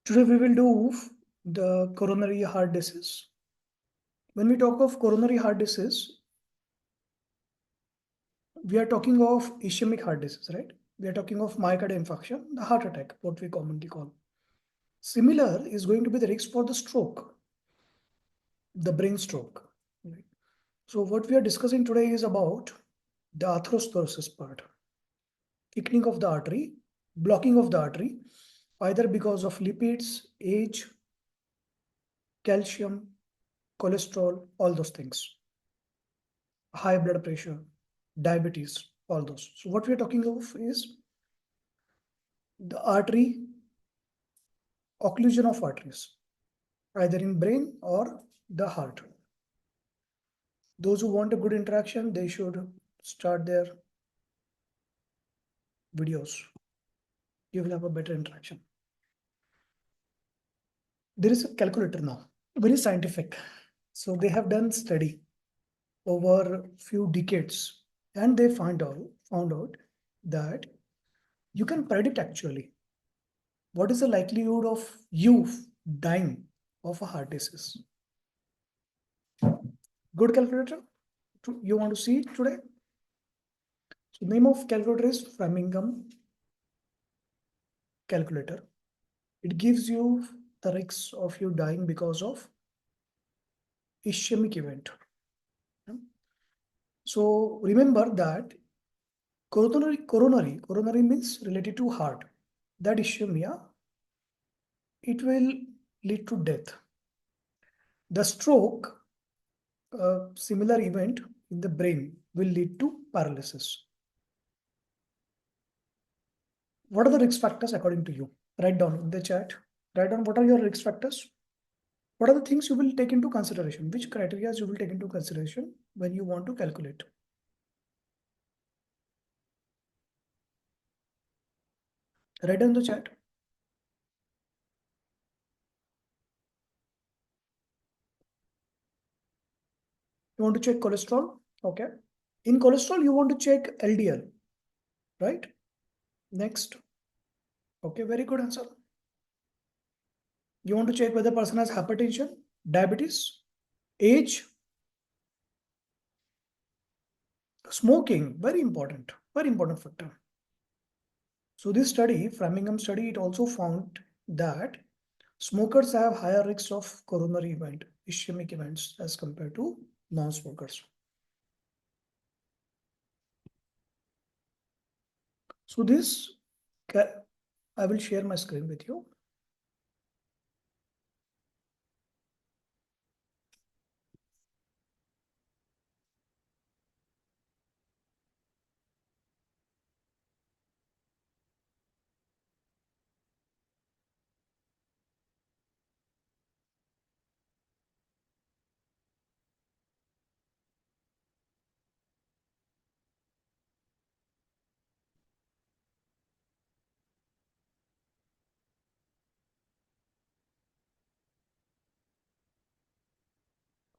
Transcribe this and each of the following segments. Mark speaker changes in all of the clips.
Speaker 1: Today we will do the coronary heart disease. When we talk of coronary heart disease, we are talking of ischemic heart disease, right? We are talking of myocardial infarction, the heart attack, what we commonly call. Similar is going to be the risk for the stroke, the brain stroke. Right? So what we are discussing today is about the atherosclerosis part, thickening of the artery, blocking of the artery, either because of lipids, age, calcium, cholesterol, all those things. High blood pressure, diabetes, all those. So what we are talking of is the artery, occlusion of arteries, either in brain or the heart. Those who want a good interaction, they should start their videos. You will have a better interaction. There is a calculator now, very scientific. So they have done study over few decades, and they found out that you can predict actually what is the likelihood of you dying of a heart disease. Good calculator? You want to see it today? So name of calculator is Framingham calculator. It gives you the risks of you dying because of ischemic event. So remember that coronary means related to heart. That ischemia, it will lead to death. The stroke, a similar event in the brain, will lead to paralysis. What are the risk factors according to you? Write down in the chat. Write down what are your risk factors. What are the things you will take into consideration? Which criteria you will take into consideration when you want to calculate? Write down the chat. You want to check cholesterol? Okay. In cholesterol, you want to check LDL, right? Next. Okay, very good answer. You want to check whether person has hypertension, diabetes, age, smoking, very important factor. So this study, Framingham study, it also found that smokers have higher risks of coronary event, ischemic events as compared to non-smokers. So this, I will share my screen with you.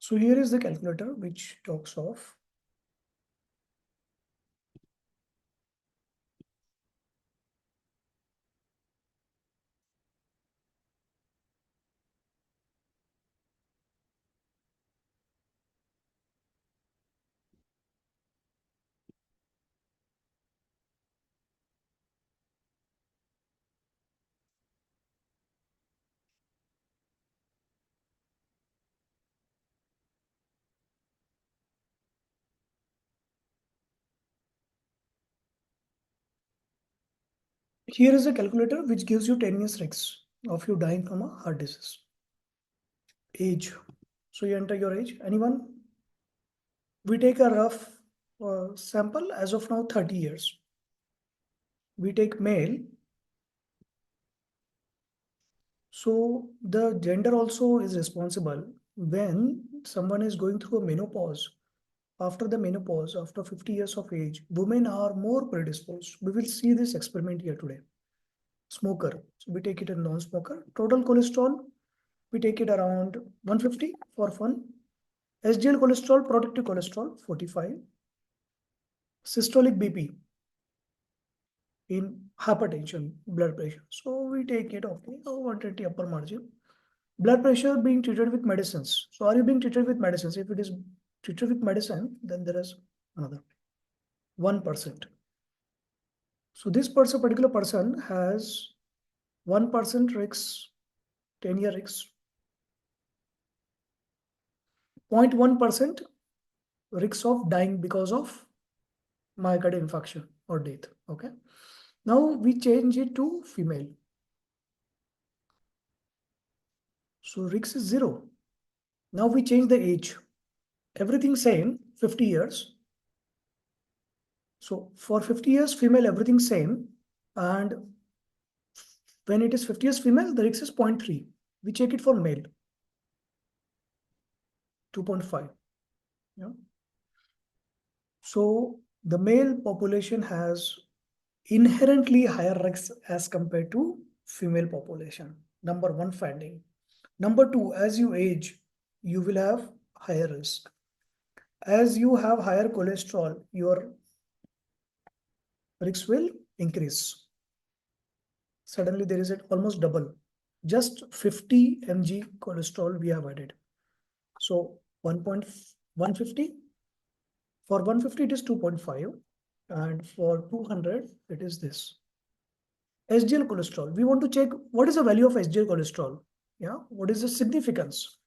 Speaker 1: So here is the calculator which talks of here is a calculator which gives you 10 years risks of you dying from a heart disease. Age. So you enter your age. Anyone? We take a rough sample as of now 30 years. We take male. So the gender also is responsible when someone is going through a menopause. After the menopause, after 50 years of age, women are more predisposed. We will see this experiment here today. Smoker. So we take it a non-smoker. Total cholesterol, we take it around 150 for fun. HDL cholesterol, protective cholesterol, 45. Systolic BP, in hypertension, blood pressure. So we take it, okay, 120 upper margin. Blood pressure being treated with medicines. So are you being treated with medicines? If it is treated with medicine, then there is another 1%. So this person, particular person has 1% risks, 10-year risks, 0.1% risks of dying because of myocardial infarction or death. Okay. Now we change it to female. So risk is 0. Now we change the age. Everything same, 50 years. So for 50 years female, everything same. And when it is 50 years female, the risk is 0.3. We check it for male, 2.5. Yeah. So the male population has inherently higher risks as compared to female population. Number one finding. Number two, as you age, you will have higher risk. As you have higher cholesterol, your risk will increase. Suddenly there is almost double. Just 50 mg cholesterol we have added. So 1.150. For 150 it is 2.5, and for 200 it is this. HDL cholesterol. We want to check what is the value of HDL cholesterol. Yeah, what is the significance?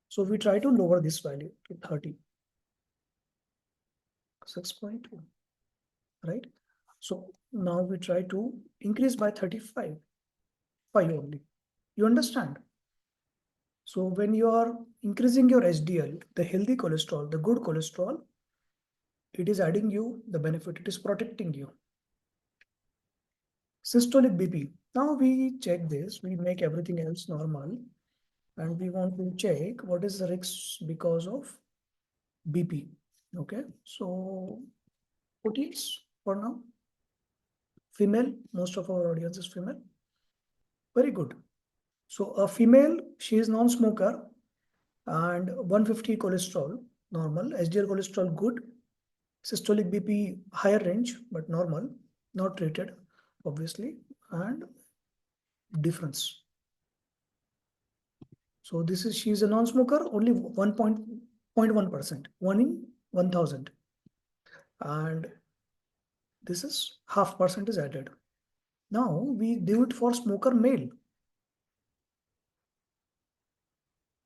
Speaker 1: So we try to lower this value to 30. 6.2, right? So now we try to increase by 35, 5 only. You understand? So when you are increasing your HDL, the healthy cholesterol, the good cholesterol, it is adding you the benefit, it is protecting you. Systolic BP. Now we check this, we make everything else normal, and we want to check what is the risk because of BP. Okay, so proteins for now. Female, most of our audience is female. Very good. So a female, she is non-smoker and 150 cholesterol, normal. HDL cholesterol, good. Systolic BP, higher range, but normal, not treated, obviously, and difference. So this is, she is a non-smoker, only 1.1%, 1 in 1000. And this is half percent is added. Now we do it for smoker male.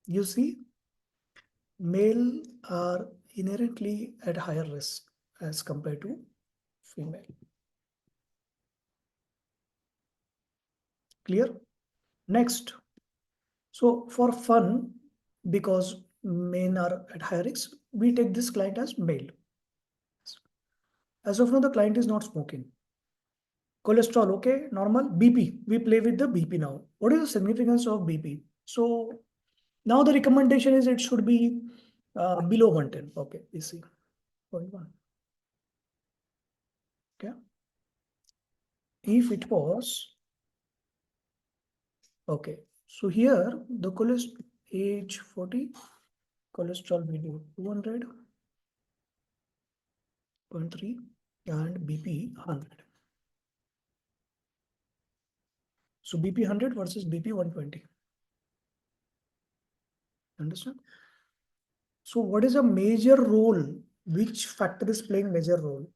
Speaker 1: You see, male are inherently at higher risk as compared to female. Clear? Next. So for fun, because men are at higher risk, we take this client as male. As of now, the client is not smoking. Cholesterol, okay, normal. BP, we play with the BP now. What is the significance of BP? So now the recommendation is it should be below 110. Okay, we see. 0.1. Okay. If it was, okay. So here the cholesterol age 40, cholesterol we do 200.3 and BP 100. So BP 100 versus BP 120. Understand? So what is a major role? Which factor is playing major role?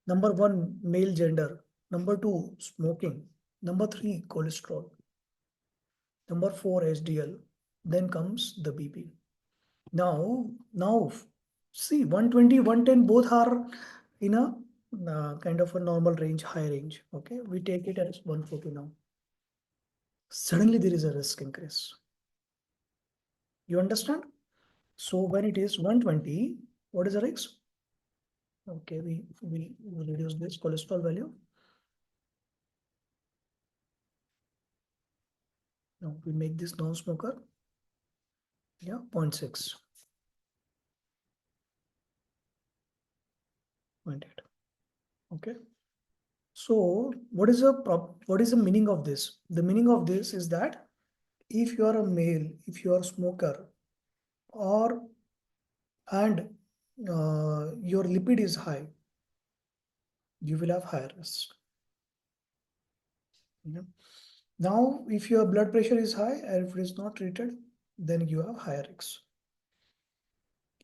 Speaker 1: Number one, male gender. Number two, smoking. Number three, cholesterol. Number four, HDL. Then comes the BP. Now, see, 120, 110, both are in a kind of a normal range, high range. Okay, we take it as 140 now. Suddenly there is a risk increase. You understand? So when it is 120, what is the risk? Okay, we reduce this cholesterol value. Now we make this non-smoker. Yeah, 0.6. 0.8. Okay. So what is the meaning of this? The meaning of this is that if you are a male, if you are a smoker, or and your lipid is high, you will have higher risk. Yeah. Now, if your blood pressure is high and if it is not treated, then you have higher risk.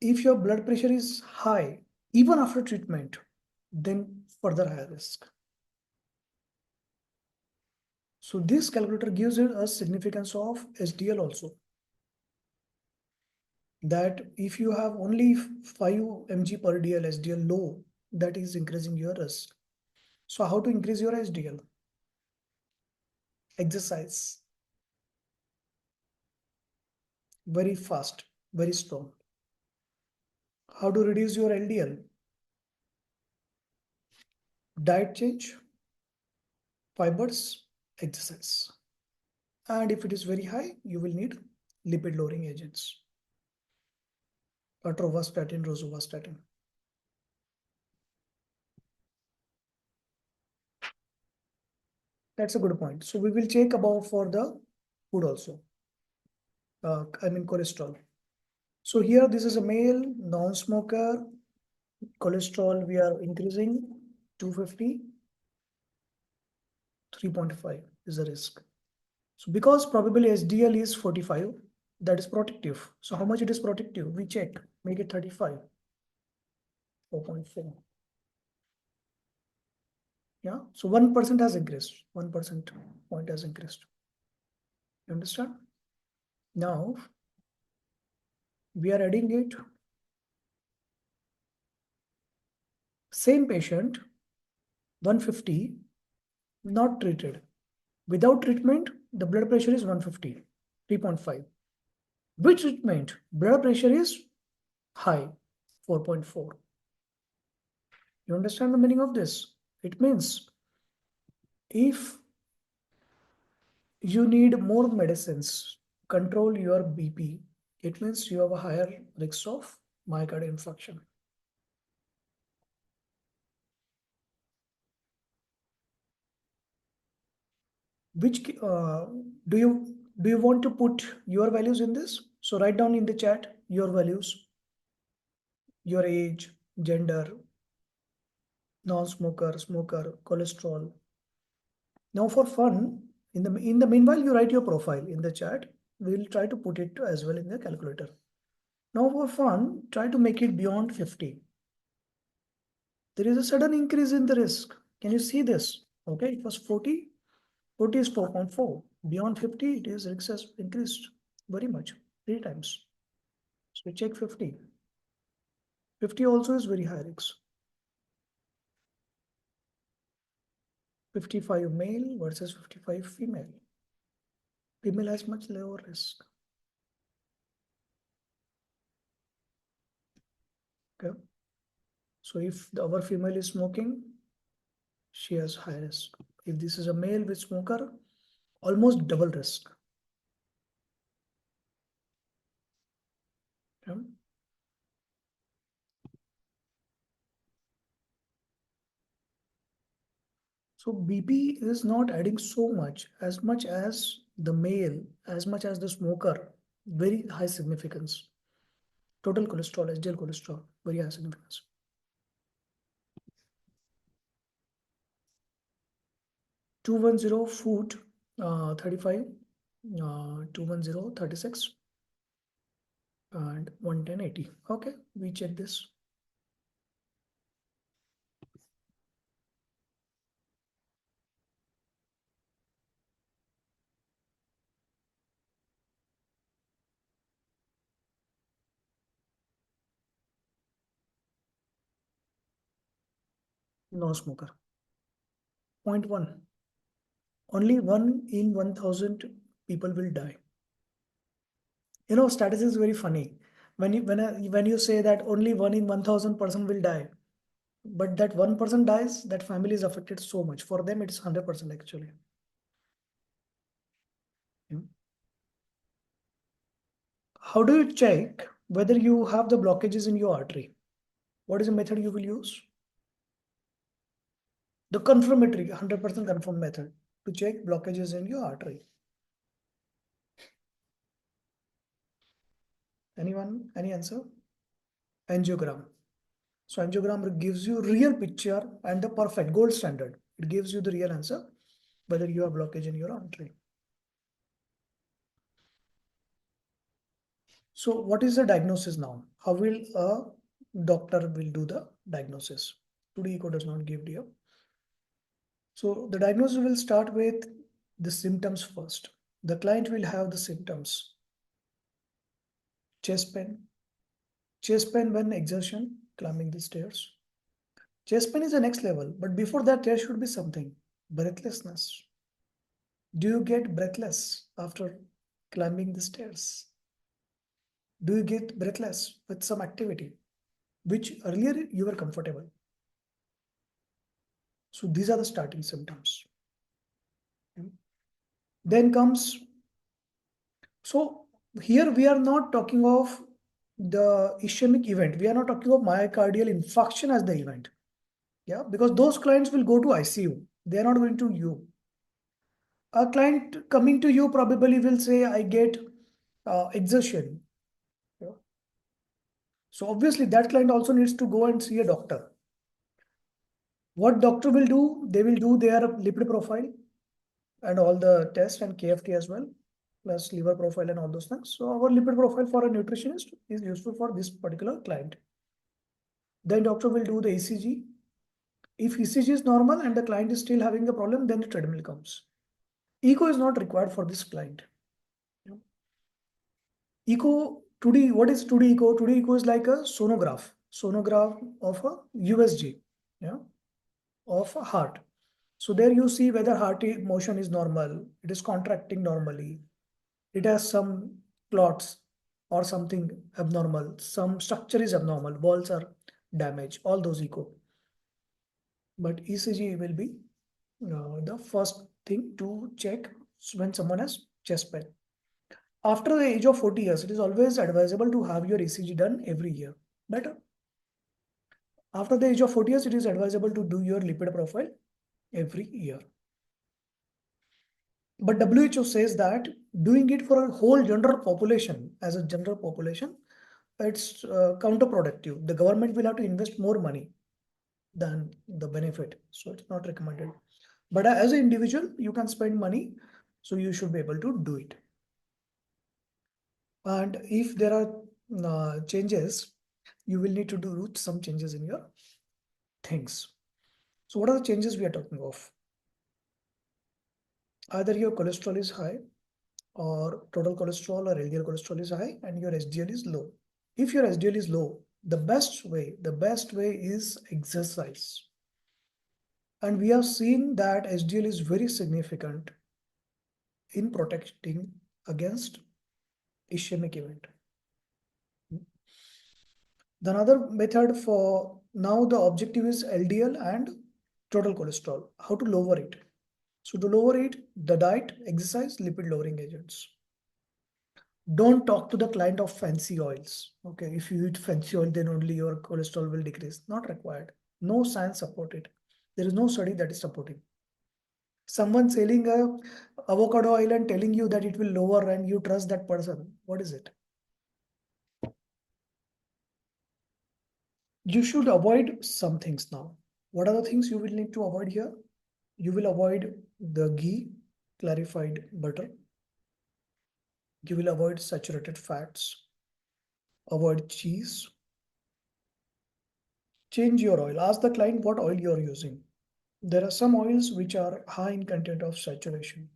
Speaker 1: If your blood pressure is high, even after treatment, then further higher risk. So this calculator gives it a significance of SDL also. That if you have only 5 mg per dl SDL low, that is increasing your risk. So how to increase your SDL? Exercise. Very fast, very strong. How to reduce your LDL? Diet change, fibers, exercise. And if it is very high, you will need lipid lowering agents. Atorvastatin, rosuvastatin. That's a good point. So we will check about for the food also. Cholesterol. So here this is a male non-smoker. Cholesterol we are increasing 250, 3.5 is the risk. So because probably SDL is 45, that is protective. So how much it is protective? We check, make it 35, 4.4. Yeah, so 1% has increased, 1% point has increased. You understand? Now we are adding it. Same patient, 150, not treated. Without treatment, the blood pressure is 150, 3.5. With treatment, blood pressure is high, 4.4. You understand the meaning of this? It means if you need more medicines, control your BP, it means you have a higher risk of myocardial infarction. Which do you want to put your values in this? So write down in the chat your values, your age, gender, non-smoker, smoker, cholesterol. Now for fun, in the meanwhile, you write your profile in the chat. We'll try to put it as well in the calculator. Now for fun, try to make it beyond 50. There is a sudden increase in the risk. Can you see this? Okay, it was 40. 40 is 4.4. Beyond 50, it is risk has increased very much, 3 times. So check 50. 50 also is very high risk. 55 male versus 55 female. Female has much lower risk. Okay. So if our female is smoking, she has high risk. If this is a male with smoker, almost double risk. Okay. So BP is not adding so much as the male, as much as the smoker. Very high significance. Total cholesterol, HDL cholesterol, very high significance. 210 food, 35, 210, 36, and 110, 80. Okay, we check this. No smoker. 0.1. Only 1 in 1,000 people will die. You know, statistics is very funny. When you say that only 1 in 1,000 person will die, but that one person dies, that family is affected so much. For them, it's 100% actually. Yeah. How do you check whether you have the blockages in your artery? What is the method you will use? The confirmatory, 100% confirmed method to check blockages in your artery. Anyone? Any answer? Angiogram. So angiogram gives you real picture and the perfect gold standard. It gives you the real answer. whether you have blockage in your artery. So what is the diagnosis now? How will a doctor will do the diagnosis? 2D echo does not give you. So the diagnosis will start with the symptoms first. The client will have the symptoms. Chest pain when exertion, climbing the stairs. Chest pain is the next level, but before that there should be something. Breathlessness. Do you get breathless after climbing the stairs? Do you get breathless with some activity, which earlier you were comfortable? So these are the starting symptoms. Then comes, so here we are not talking of the ischemic event. We are not talking of myocardial infarction as the event. Yeah, because those clients will go to ICU. They are not going to you. A client coming to you probably will say, I get exertion. Yeah. So obviously that client also needs to go and see a doctor. What doctor will do? They will do their lipid profile and all the tests and KFT as well, plus liver profile and all those things. So our lipid profile for a nutritionist is useful for this particular client. Then doctor will do the ECG. If ECG is normal and the client is still having the problem, then the treadmill comes. Echo is not required for this client. Echo, 2D, what is 2D echo? 2D echo is like a sonograph of a USG, yeah, of a heart. So there you see whether heart motion is normal, it is contracting normally, it has some clots or something abnormal, some structure is abnormal, walls are damaged, all those echo. But ECG will be the first thing to check when someone has chest pain. After the age of 40 years, it is always advisable to have your ECG done every year. Better. After the age of 40 years, it is advisable to do your lipid profile every year. But WHO says that doing it for a whole general population, as a general population, it's counterproductive. The government will have to invest more money than the benefit. So it's not recommended. But as an individual, you can spend money, so you should be able to do it. And if there are changes, you will need to do some changes in your things. So what are the changes we are talking of? Either your cholesterol is high, or total cholesterol or LDL cholesterol is high, and your HDL is low. If your HDL is low, the best way is exercise. And we have seen that HDL is very significant in protecting against ischemic event. The another method for now, the objective is LDL and total cholesterol. How to lower it? So to lower it, the diet, exercise, lipid lowering agents. Don't talk to the client of fancy oils. Okay, if you eat fancy oil, then only your cholesterol will decrease. Not required. No science support it. There is no study that is supporting. Someone selling a avocado oil and telling you that it will lower and you trust that person. What is it? You should avoid some things now. What are the things you will need to avoid here? You will avoid the ghee, clarified butter. You will avoid saturated fats. Avoid cheese. Change your oil. Ask the client what oil you are using. There are some oils which are high in content of saturation,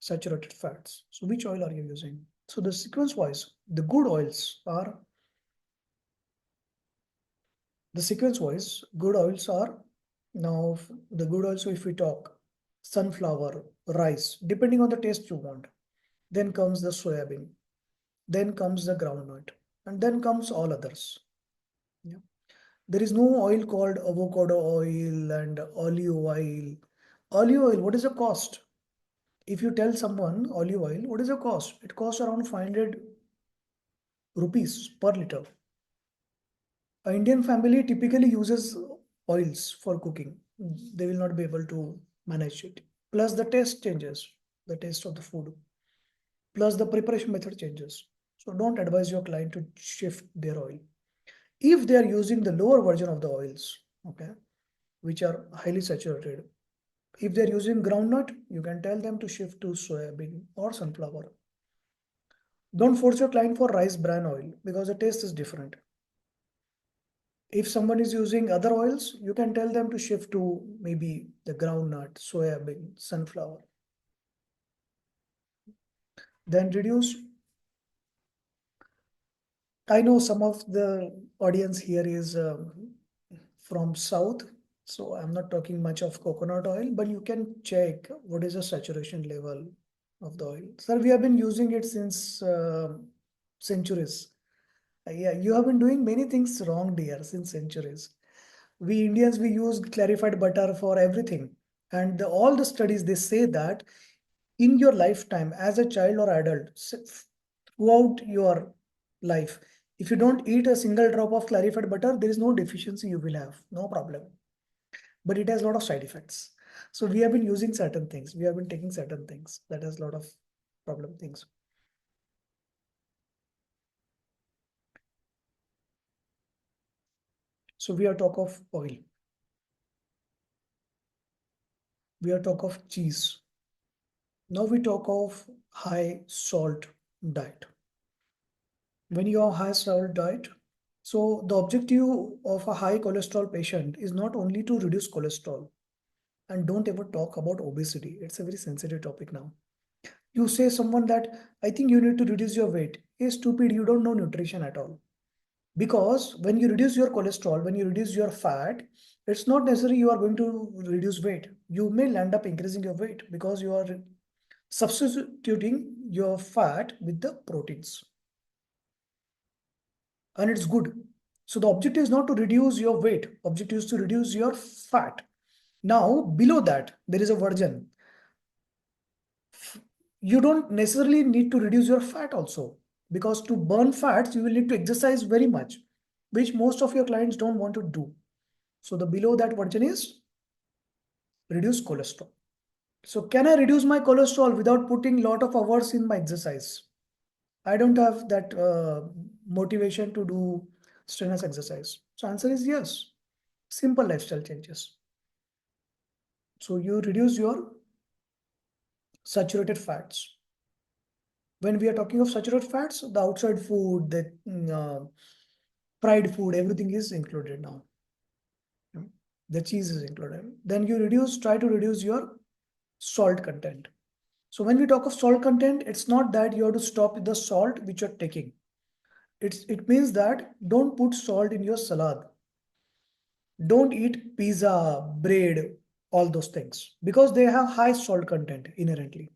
Speaker 1: saturated fats. So which oil are you using? So the sequence wise, the good oils are good oils are now the good oils. So if we talk sunflower, rice, depending on the taste you want, then comes the soybean, then comes the groundnut, and then comes all others. Yeah. There is no oil called avocado oil and olive oil. Olive oil, what is the cost? If you tell someone olive oil, what is the cost? It costs around 500 rupees per liter. An Indian family typically uses oils for cooking. They will not be able to manage it. Plus the taste changes, the taste of the food. Plus the preparation method changes. So don't advise your client to shift their oil. If they are using the lower version of the oils, okay, which are highly saturated, If they're using groundnut, you can tell them to shift to soybean or sunflower. Don't force your client for rice bran oil because the taste is different. If someone is using other oils, you can tell them to shift to maybe the groundnut, soybean, sunflower. Then reduce. I know some of the audience here is from South, so I'm not talking much of coconut oil, but you can check what is the saturation level of the oil. Sir, we have been using it since centuries. Yeah, you have been doing many things wrong, dear, since centuries. We Indians, we use clarified butter for everything. And all the studies, they say that in your lifetime, as a child or adult, throughout your life, if you don't eat a single drop of clarified butter, there is no deficiency you will have, no problem. But it has a lot of side effects. So we have been using certain things. We have been taking certain things that has a lot of problem things. So we are talk of oil. We are talk of cheese. Now we talk of high salt diet. When you have high salt diet, so the objective of a high cholesterol patient is not only to reduce cholesterol, and don't ever talk about obesity. It's a very sensitive topic now. You say someone that I think you need to reduce your weight. Hey, stupid, you don't know nutrition at all. Because when you reduce your cholesterol, when you reduce your fat, it's not necessary you are going to reduce weight. You may end up increasing your weight because you are substituting your fat with the proteins. And it's good. So the objective is not to reduce your weight. Objective is to reduce your fat. Now, below that, there is a version. You don't necessarily need to reduce your fat also, because to burn fats, you will need to exercise very much, which most of your clients don't want to do. So the below that version is reduce cholesterol. So can I reduce my cholesterol without putting lot of hours in my exercise? I don't have that motivation to do strenuous exercise. So answer is yes. Simple lifestyle changes. So you reduce your saturated fats. When we are talking of saturated fats, the outside food, the fried food, everything is included now. The cheese is included. Then you try to reduce your salt content. So when we talk of salt content, it's not that you have to stop the salt which you're taking. It means that don't put salt in your salad. Don't eat pizza, bread, all those things because they have high salt content inherently.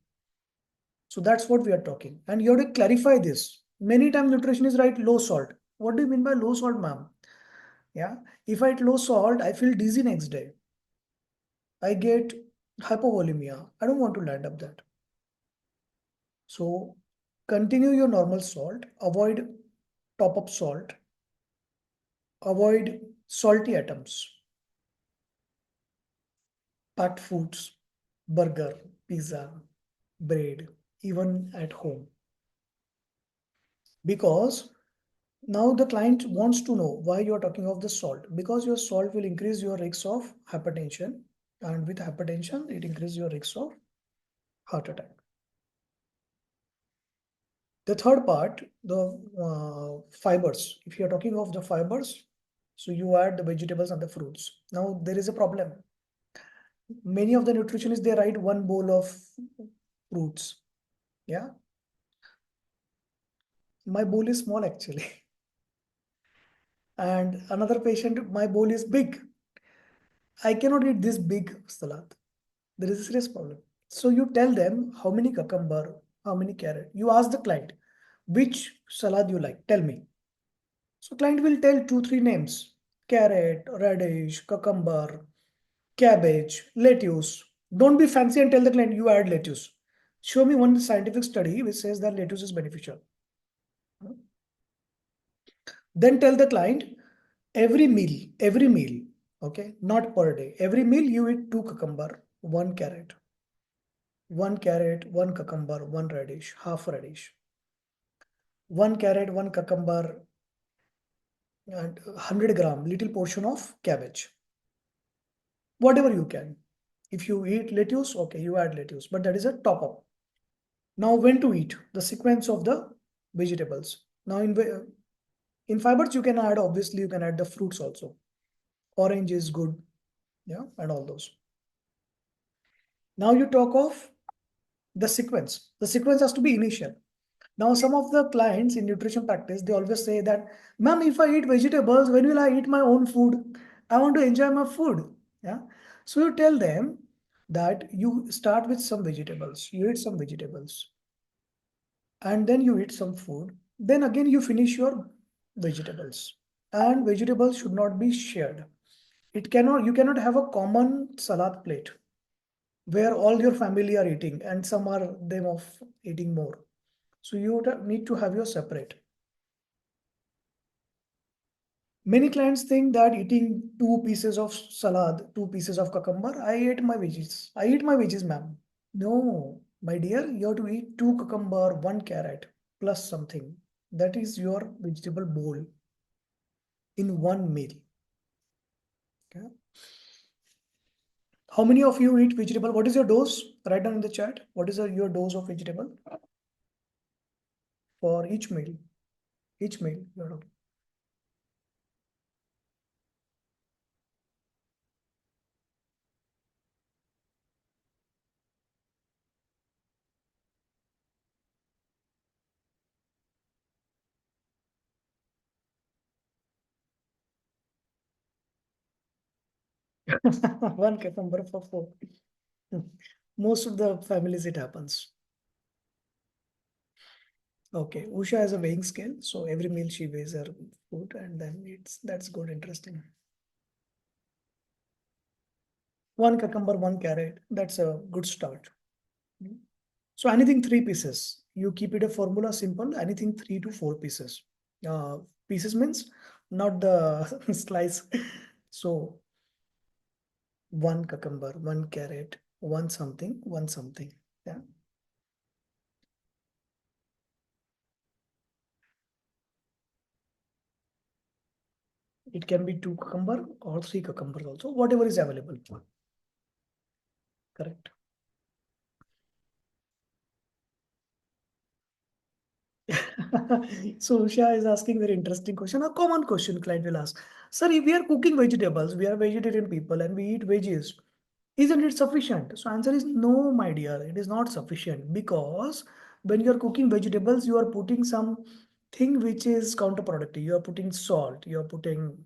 Speaker 1: So that's what we are talking. And you have to clarify this. Many times nutrition is right, low salt. What do you mean by low salt, ma'am? Yeah. If I eat low salt, I feel dizzy next day. I get hypovolemia. I don't want to land up that. So continue your normal salt. Avoid top up salt. Avoid salty items. Packed foods, burger, pizza, bread, even at home. Because now the client wants to know why you are talking of the salt. Because your salt will increase your risk of hypertension. And with hypertension, it increases your risk of heart attack. The third part, the fibers. If you are talking of the fibers, so you add the vegetables and the fruits. Now there is a problem. Many of the nutritionists, they write one bowl of fruits. Yeah. My bowl is small actually. And another patient, my bowl is big. I cannot eat this big salad. There is a serious problem. So you tell them how many cucumber, how many carrot. You ask the client, which salad you like, tell me. So client will tell two, three names. Carrot, radish, cucumber, cabbage, lettuce. Don't be fancy and tell the client you add lettuce. Show me one scientific study which says that lettuce is beneficial. Then tell the client every meal, okay, not per day. Every meal you eat two cucumber, one carrot, one cucumber, one radish, half radish, one carrot, one cucumber, and 100 gram, little portion of cabbage, whatever you can. If you eat lettuce, okay, you add lettuce, but that is a top up. Now, when to eat? The sequence of the vegetables. Now, in fibers, you can add, obviously, you can add the fruits also. Orange is good, yeah, and all those. Now, you talk of the sequence. The sequence has to be initial. Now, some of the clients in nutrition practice, they always say that, ma'am, if I eat vegetables, when will I eat my own food? I want to enjoy my food. Yeah. So you tell them that you start with some vegetables. You eat some vegetables and then you eat some food. Then again, you finish your vegetables. And vegetables should not be shared. You cannot have a common salad plate where all your family are eating and some are them of eating more. So you need to have your separate. Many clients think that eating two pieces of salad, two pieces of cucumber, I ate my veggies. I eat my veggies, ma'am. No, my dear, you have to eat two cucumber, one carrot, plus something. That is your vegetable bowl in one meal. Okay. How many of you eat vegetable? What is your dose? Write down in the chat. What is your dose of vegetable for each meal? Each meal. Your 1 cucumber for four. Most of the families it happens. Okay, Usha has a weighing scale, so every meal she weighs her food, and then that's good, interesting. 1 cucumber, one carrot. That's a good start. So anything 3 pieces. You keep it a formula simple. Anything 3 to 4 pieces. Uh, Pieces means not the slice. So 1 cucumber, one carrot, one something, one something. Yeah. It can be 2 cucumber or 3 cucumbers also, whatever is available. Correct. So Usha is asking very interesting question, a common question client will ask. Sir, if we are cooking vegetables, we are vegetarian people and we eat veggies, isn't it sufficient? So answer is no, my dear, it is not sufficient because when you are cooking vegetables, you are putting some thing which is counterproductive. You are putting salt, you are putting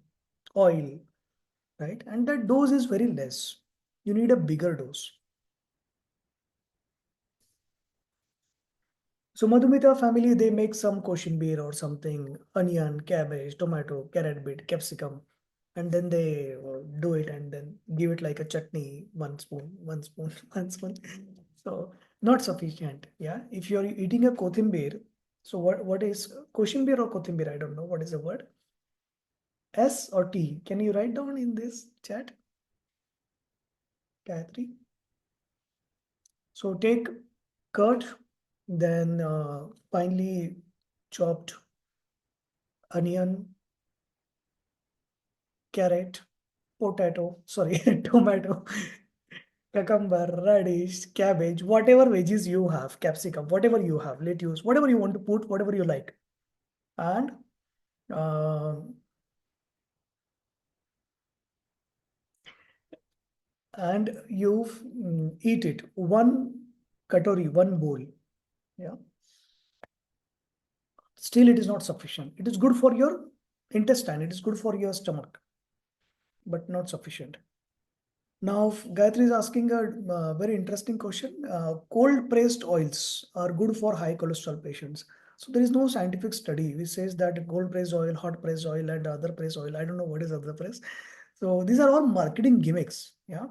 Speaker 1: oil, right? And that dose is very less. You need a bigger dose. So Madhumita family, they make some koshinbir or something, onion, cabbage, tomato, carrot bit, capsicum, and then they do it and then give it like a chutney, 1 spoon, 1 spoon, 1 spoon. So not sufficient. Yeah. If you're eating a kothimbir, so what is koshinbir or kothimbir? I don't know. What is the word? S or T? Can you write down in this chat? Gayatri. So take curd, then finely chopped onion, carrot, potato, sorry, tomato, cucumber, radish, cabbage, whatever veggies you have, capsicum, whatever you have, lettuce, whatever you want to put, whatever you like. And uh, you eat it. One katori, one bowl. Yeah. Still, it is not sufficient. It is good for your intestine. It is good for your stomach, but not sufficient. Now, Gayatri is asking a very interesting question. Cold pressed oils are good for high cholesterol patients. So there is no scientific study which says that cold pressed oil, hot pressed oil, and other pressed oil. I don't know what is other press. So these are all marketing gimmicks. Yeah.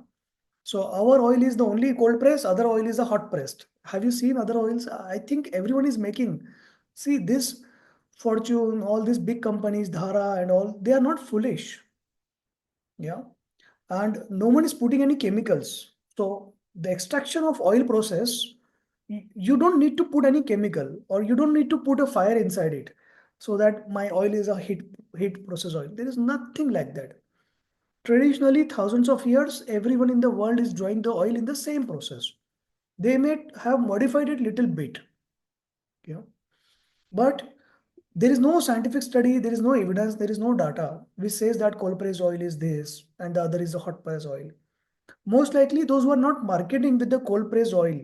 Speaker 1: So our oil is the only cold press. Other oil is a hot pressed. Have you seen other oils? I think everyone is making. See this Fortune, all these big companies, Dhara and all. They are not foolish. Yeah, and no one is putting any chemicals. So the extraction of oil process, you don't need to put any chemical or you don't need to put a fire inside it so that my oil is a heat process oil. There is nothing like that. Traditionally, thousands of years, everyone in the world is drawing the oil in the same process. They may have modified it little bit, you know, but there is no scientific study, there is no evidence, there is no data which says that cold press oil is this and the other is the hot press oil. Most likely, those who are not marketing with the cold press oil,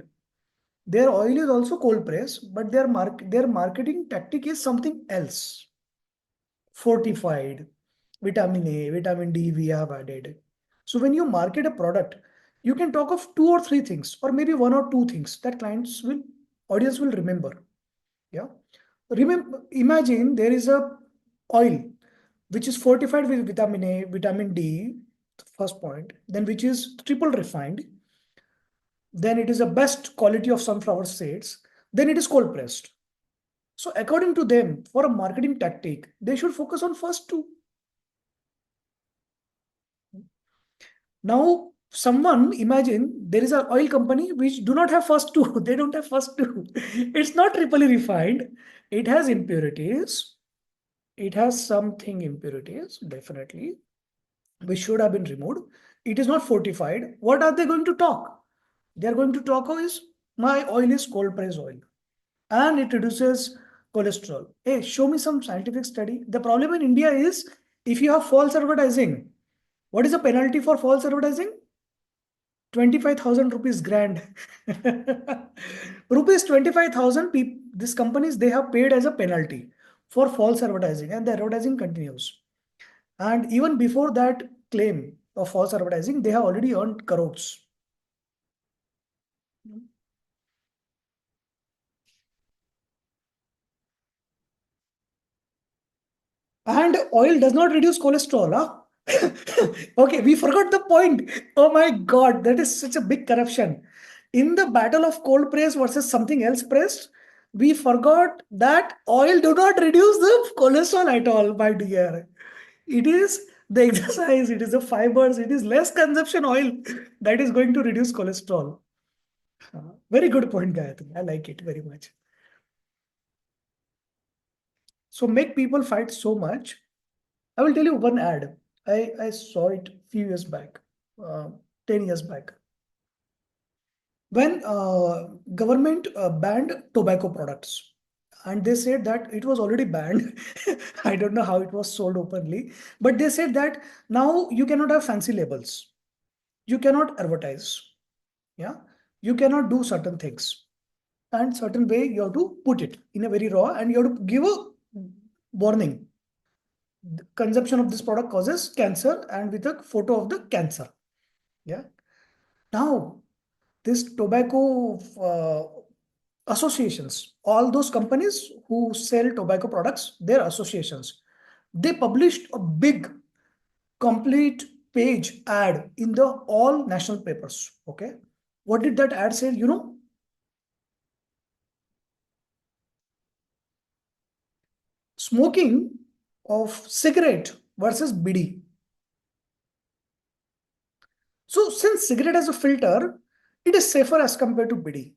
Speaker 1: their oil is also cold press, but their marketing tactic is something else. Fortified, vitamin A, vitamin D we have added. So when you market a product, you can talk of two or three things, or maybe one or two things that audience will remember. Yeah. Remember, imagine there is a oil which is fortified with vitamin A, vitamin D, first point, then which is triple refined, then it is the best quality of sunflower seeds, then it is cold pressed. So according to them, for a marketing tactic, they should focus on first two. Now, someone imagine there is an oil company which do not have first two. They don't have first two. It's not triply refined. It has impurities. It has something impurities, definitely, which should have been removed. It is not fortified. What are they going to talk? They are going to talk is my oil is cold press oil and it reduces cholesterol. Hey, show me some scientific study. The problem in India is if you have false advertising, what is the penalty for false advertising? 25,000 rupees grand. Rupees 25,000 people, these companies, they have paid as a penalty for false advertising and the advertising continues. And even before that claim of false advertising, they have already earned crores. And oil does not reduce cholesterol. Huh? Okay, we forgot the point. Oh my God, that is such a big corruption. In the battle of cold press versus something else pressed, we forgot that oil do not reduce the cholesterol at all, my dear. It is the exercise, it is the fibers, it is less consumption oil that is going to reduce cholesterol. Very good point, Gayatri. I like it very much. So make people fight so much. I will tell you one ad. I saw it few years back, uh, 10 years back. When government banned tobacco products, and they said that it was already banned. I don't know how it was sold openly, but they said that now you cannot have fancy labels. You cannot advertise. Yeah. You cannot do certain things. And certain way you have to put it in a very raw and you have to give a warning. The consumption of this product causes cancer and with a photo of the cancer. Yeah. Now, this tobacco associations, all those companies who sell tobacco products, their associations, they published a big, complete page ad in the all national papers. Okay. What did that ad say? You know, smoking of cigarette versus bidi. So since cigarette has a filter, it is safer as compared to bidi.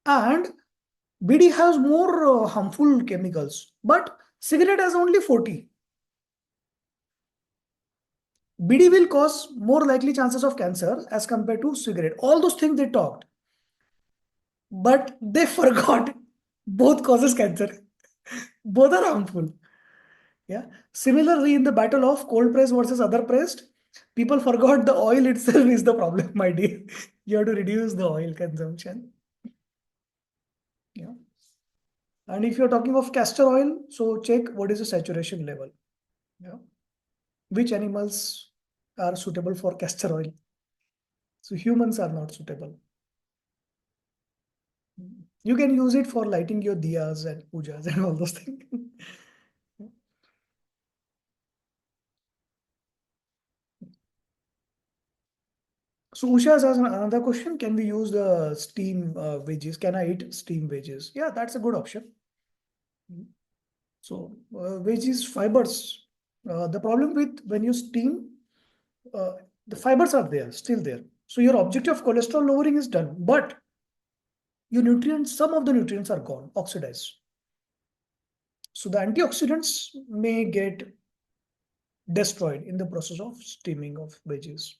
Speaker 1: And bidi has more harmful chemicals, but cigarette has only 40. Bidi will cause more likely chances of cancer as compared to cigarette. All those things they talked, but they forgot both causes cancer. Both are harmful. Yeah. Similarly, in the battle of cold press versus other pressed, people forgot the oil itself is the problem, my dear. You have to reduce the oil consumption. Yeah. And if you're talking of castor oil, so check what is the saturation level. Yeah. Which animals are suitable for castor oil? So humans are not suitable. You can use it for lighting your diyas and pujas and all those things. So Usha has asked another question. Can we use the steam veggies? Can I eat steam veggies? Yeah, that's a good option. So veggies, fibers. The problem with when you steam, uh, the fibers are there, still there. So your objective of cholesterol lowering is done, but your nutrients, some of the nutrients are gone, oxidized. So the antioxidants may get destroyed in the process of steaming of veggies.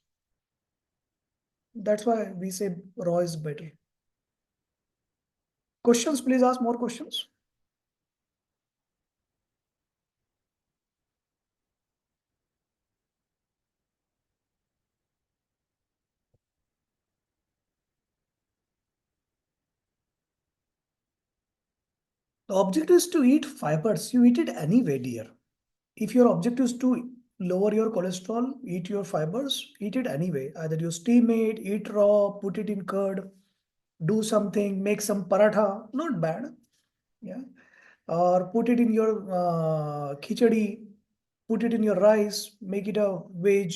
Speaker 1: That's why we say raw is better. Questions, please ask more questions. The objective is to eat fibers. You eat it anyway, dear. If your objective is to lower your cholesterol, eat your fibers, eat it anyway. Either you steam it, eat raw, put it in curd, do something, make some paratha, not bad. Yeah. Or put it in your khichdi, put it in your rice, make it a veg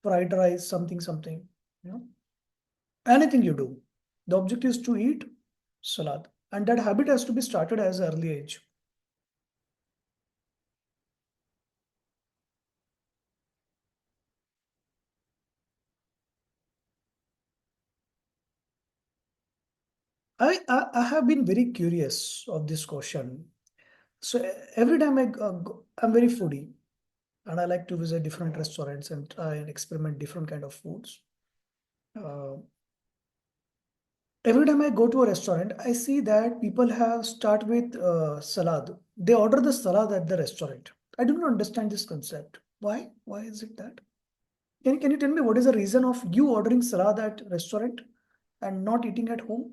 Speaker 1: fried rice, something, something. You know, anything you do. The objective is to eat salad. And that habit has to be started as early age. I have been very curious of this question. So every time I'm very foodie and I like to visit different restaurants and try and experiment different kind of foods. Uh, every time I go to a restaurant, I see that people have start with salad. They order the salad at the restaurant. I do not understand this concept. Why? Why is it that? Can you tell me what is the reason of you ordering salad at restaurant and not eating at home?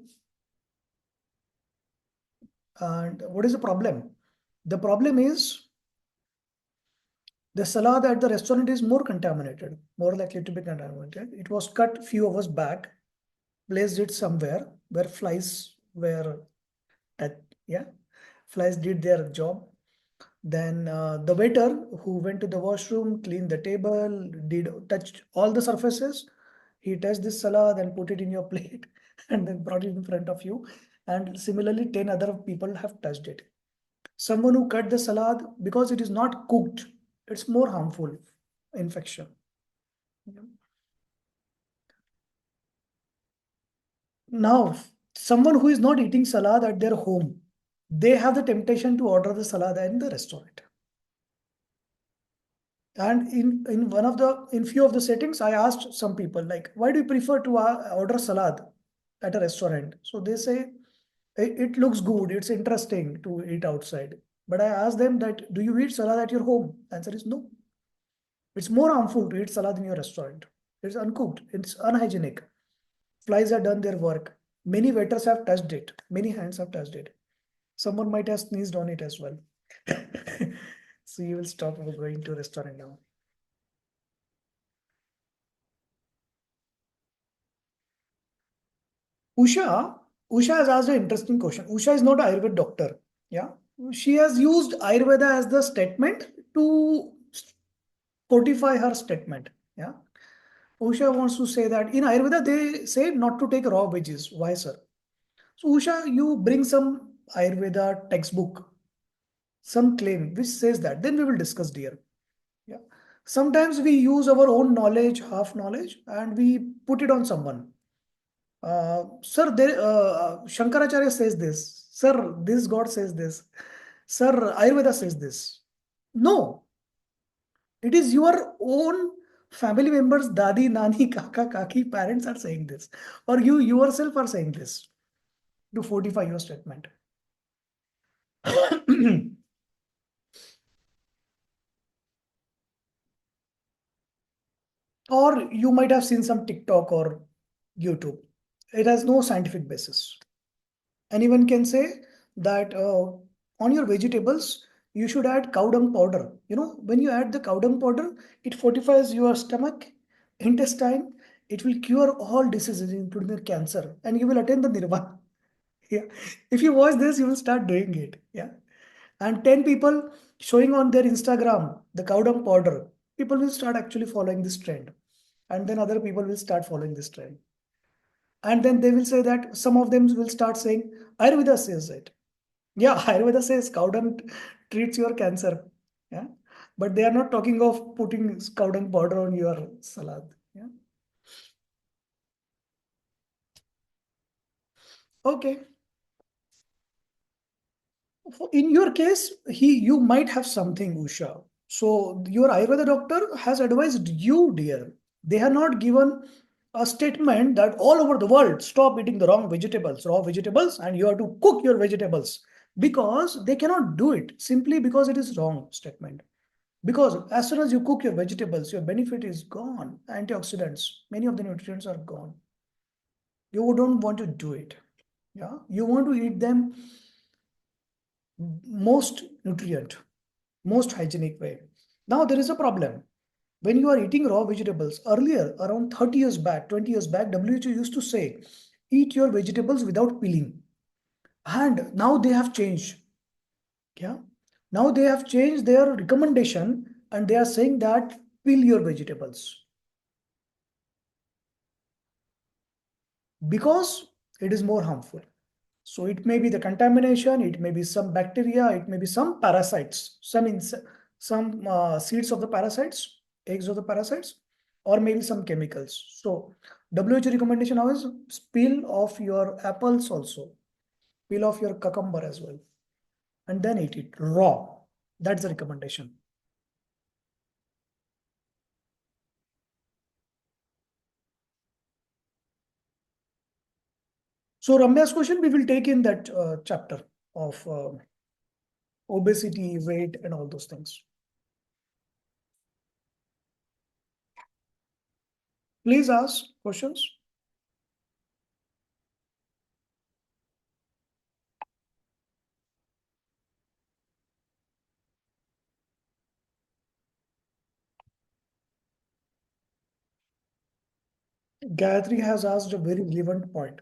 Speaker 1: And what is the problem? The problem is the salad at the restaurant is more contaminated, more likely to be contaminated. It was cut few hours back, placed it somewhere where flies were at, yeah, flies did their job. Then the waiter who went to the washroom, cleaned the table, did touched all the surfaces. He touched this salad and put it in your plate and then brought it in front of you. And similarly, 10 other people have touched it. Someone who cut the salad, because it is not cooked, it's more harmful infection. Now, someone who is not eating salad at their home, they have the temptation to order the salad in the restaurant. And in one of the in few of the settings, I asked some people like, why do you prefer to order salad at a restaurant? So they say it looks good, it's interesting to eat outside. But I asked them that, do you eat salad at your home? Answer is no. It's more harmful to eat salad in your restaurant. It's uncooked. It's unhygienic. Flies have done their work. Many waiters have touched it. Many hands have touched it. Someone might have sneezed on it as well. So you will stop going to restaurant now. Usha has asked an interesting question. Usha is not an Ayurveda doctor. Yeah. She has used Ayurveda as the statement to fortify her statement. Yeah. Usha wants to say that in Ayurveda, they say not to take raw veggies. Why, sir? So, Usha, you bring some Ayurveda textbook, some claim which says that, then we will discuss, dear. Yeah. Sometimes we use our own knowledge, half knowledge, and we put it on someone. Sir, Shankaracharya says this. Sir, this God says this. Sir, Ayurveda says this. No, it is your own family members, dadi, nani, kaka, kaki, parents are saying this, or you yourself are saying this to fortify your statement. Or you might have seen some TikTok or YouTube. It has no scientific basis. Anyone can say that on your vegetables, you should add cow dung powder. You know, when you add the cow dung powder, it fortifies your stomach, intestine. It will cure all diseases, including the cancer, and you will attain the nirvana. Yeah. If you watch this, you will start doing it. Yeah. And 10 people showing on their Instagram the cow dung powder, people will start actually following this trend. And then other people will start following this trend. And then they will say that some of them will start saying, Ayurveda says it. Yeah, Ayurveda says cow dung treats your cancer. Yeah. But they are not talking of putting cow dung powder on your salad. Yeah. Okay. In your case, you might have something, Usha. So your Ayurveda doctor has advised you, dear. They have not given a statement that all over the world stop eating the wrong vegetables, raw vegetables, and you have to cook your vegetables, because they cannot do it simply because it is wrong statement. Because as soon as you cook your vegetables, your benefit is gone. Antioxidants, many of the nutrients are gone. You don't want to do it. Yeah, you want to eat them most nutrient, most hygienic way. Now there is a problem. When you are eating raw vegetables, earlier, around 30 years back, 20 years back, WHO used to say, eat your vegetables without peeling. And now they have changed. Yeah. Now they have changed their recommendation and they are saying that peel your vegetables because it is more harmful. So it may be the contamination, it may be some bacteria, it may be some parasites, some seeds of the parasites, eggs of the parasites, or maybe some chemicals. So WHO recommendation now is peel off your apples also, peel off your cucumber as well, and then eat it raw. That's the recommendation. So Ramya's question we will take in that chapter of obesity, weight, and all those things. Please ask questions. Gayatri has asked a very relevant point,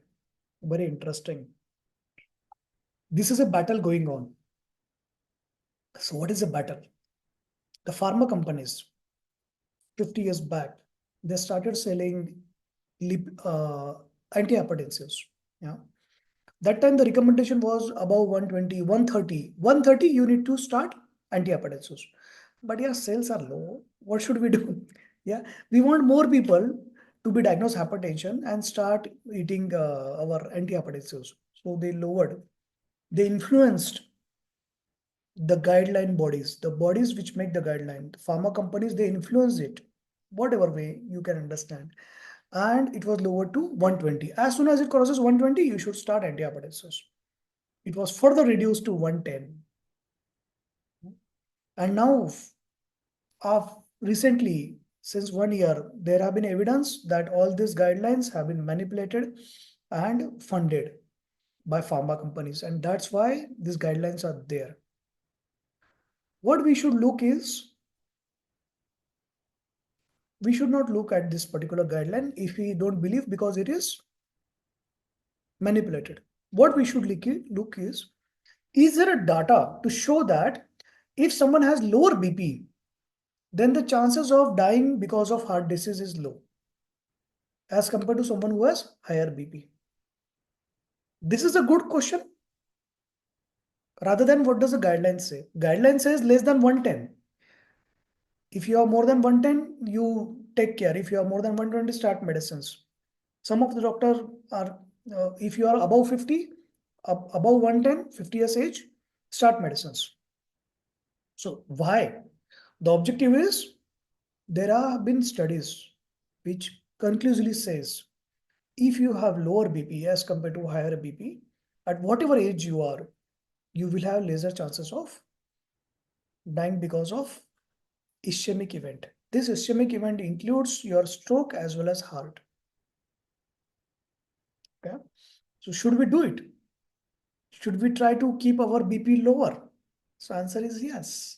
Speaker 1: very interesting. This is a battle going on. So what is a battle? The pharma companies, 50 years back, they started selling antihypertensives. Yeah. That time the recommendation was above 120, 130. 130 you need to start antihypertensives. But yeah, sales are low. What should we do? Yeah, we want more people to be diagnosed hypertension and start eating our antihypertensives. So they lowered, they influenced the guideline bodies, the bodies which make the guideline, the pharma companies, they influence it, whatever way you can understand. And it was lowered to 120. As soon as it crosses 120, you should start antihypertensives. It was further reduced to 110. And now, recently, since 1 year, there have been evidence that all these guidelines have been manipulated and funded by pharma companies. And that's why these guidelines are there. What we should look is, we should not look at this particular guideline if we don't believe because it is manipulated. What we should look is there a data to show that if someone has lower BP, then the chances of dying because of heart disease is low as compared to someone who has higher BP? This is a good question. Rather than what does the guideline say? Guideline says less than 110. If you are more than 110, you take care. If you are more than 120, start medicines. Some of the doctors are, if you are above 50, above 110, 50 years age, start medicines. So why? The objective is, there have been studies which conclusively says if you have lower BP as compared to higher BP, at whatever age you are, you will have lesser chances of dying because of ischemic event. This ischemic event includes your stroke as well as heart. Okay. So should we do it? Should we try to keep our BP lower? So answer is yes.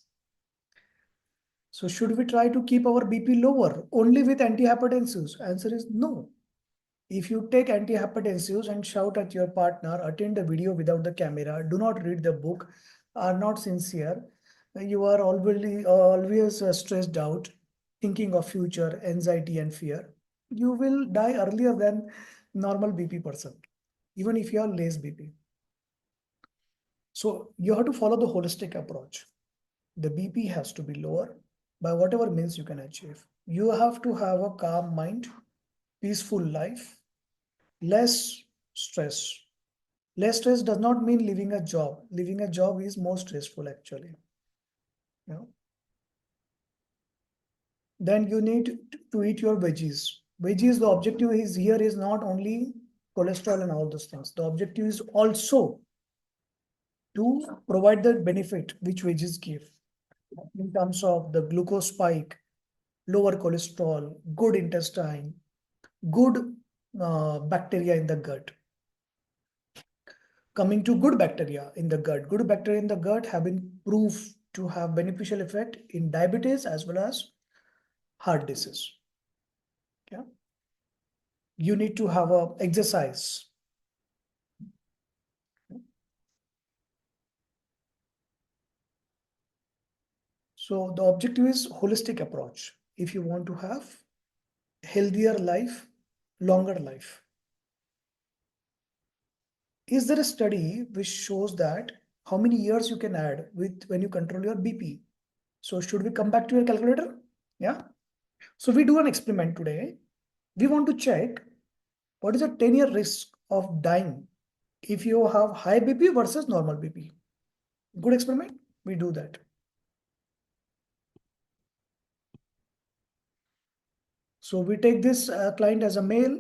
Speaker 1: So should we try to keep our BP lower only with antihypertensives? Answer is no. If you take antihypertensives and shout at your partner, attend the video without the camera, do not read the book, are not sincere, you are always stressed out, thinking of future, anxiety and fear, you will die earlier than normal BP person, even if you are less BP. So you have to follow the holistic approach. The BP has to be lower by whatever means you can achieve. You have to have a calm mind, peaceful life, less stress. Less stress does not mean leaving a job. Leaving a job is more stressful actually. You know? Then you need to eat your veggies. Veggies, the objective is here is not only cholesterol and all those things. The objective is also to provide the benefit which veggies give in terms of the glucose spike, lower cholesterol, good intestine, good bacteria in the gut. Coming to good bacteria in the gut, good bacteria in the gut have been proved to have beneficial effect in diabetes as well as heart disease. Yeah, you need to have a exercise. So the objective is holistic approach. If you want to have healthier life, longer life. Is there a study which shows that how many years you can add with when you control your BP? So should we come back to your calculator? Yeah. So we do an experiment today. We want to check what is the 10-year risk of dying if you have high BP versus normal BP. Good experiment. We do that. So we take this client as a male,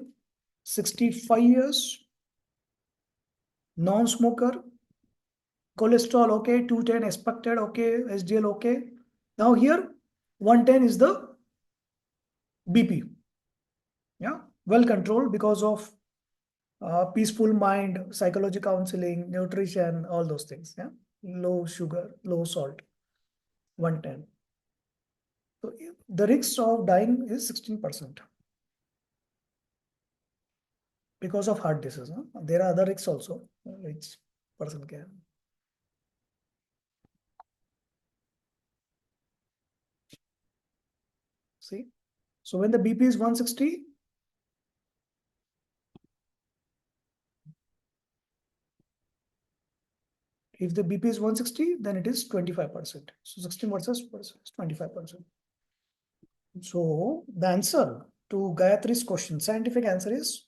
Speaker 1: 65 years, non-smoker, cholesterol okay, 210 expected okay, HDL okay. Now here 110 is the BP. Yeah, well controlled because of peaceful mind, psychology counseling, nutrition, all those things. Yeah, low sugar, low salt, 110. So the risk of dying is 16% because of heart disease. Huh? There are other risks also which person can. See, so when the BP is 160, if the BP is 160, then it is 25%. So 16 versus 25%. So the answer to Gayatri's question, scientific answer is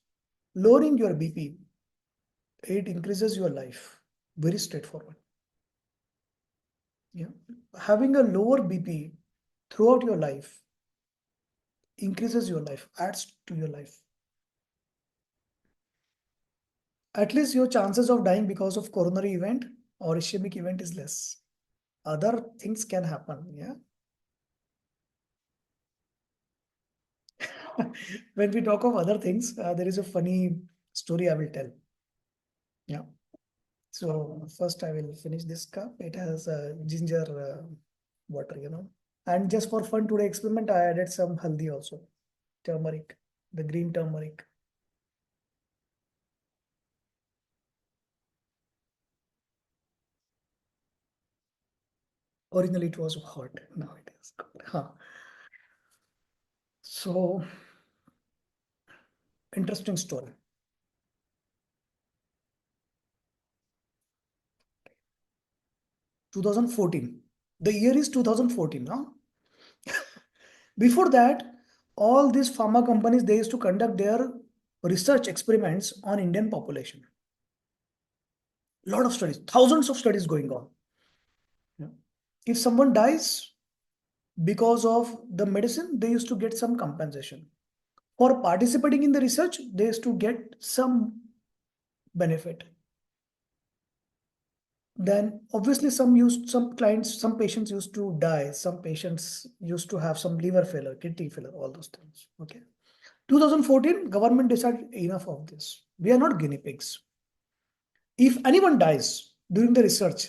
Speaker 1: lowering your BP. It increases your life. Very straightforward. Yeah. Having a lower BP throughout your life increases your life, adds to your life. At least your chances of dying because of coronary event or ischemic event is less. Other things can happen. Yeah. When we talk of other things, there is a funny story I will tell. Yeah. So first I will finish this cup. It has ginger water. And just for fun today experiment, I added some haldi also, turmeric, the green turmeric. Originally it was hot, now it is cold. Huh. So interesting story. 2014. The year is 2014. Huh? Before that, all these pharma companies, they used to conduct their research experiments on Indian population. Lot of studies, thousands of studies going on. Yeah. If someone dies because of the medicine, they used to get some compensation. For participating in the research, they used to get some benefit. Then obviously some clients, some patients used to die. Some patients used to have some liver failure, kidney failure, all those things. Okay. 2014, government decided enough of this. We are not guinea pigs. If anyone dies during the research,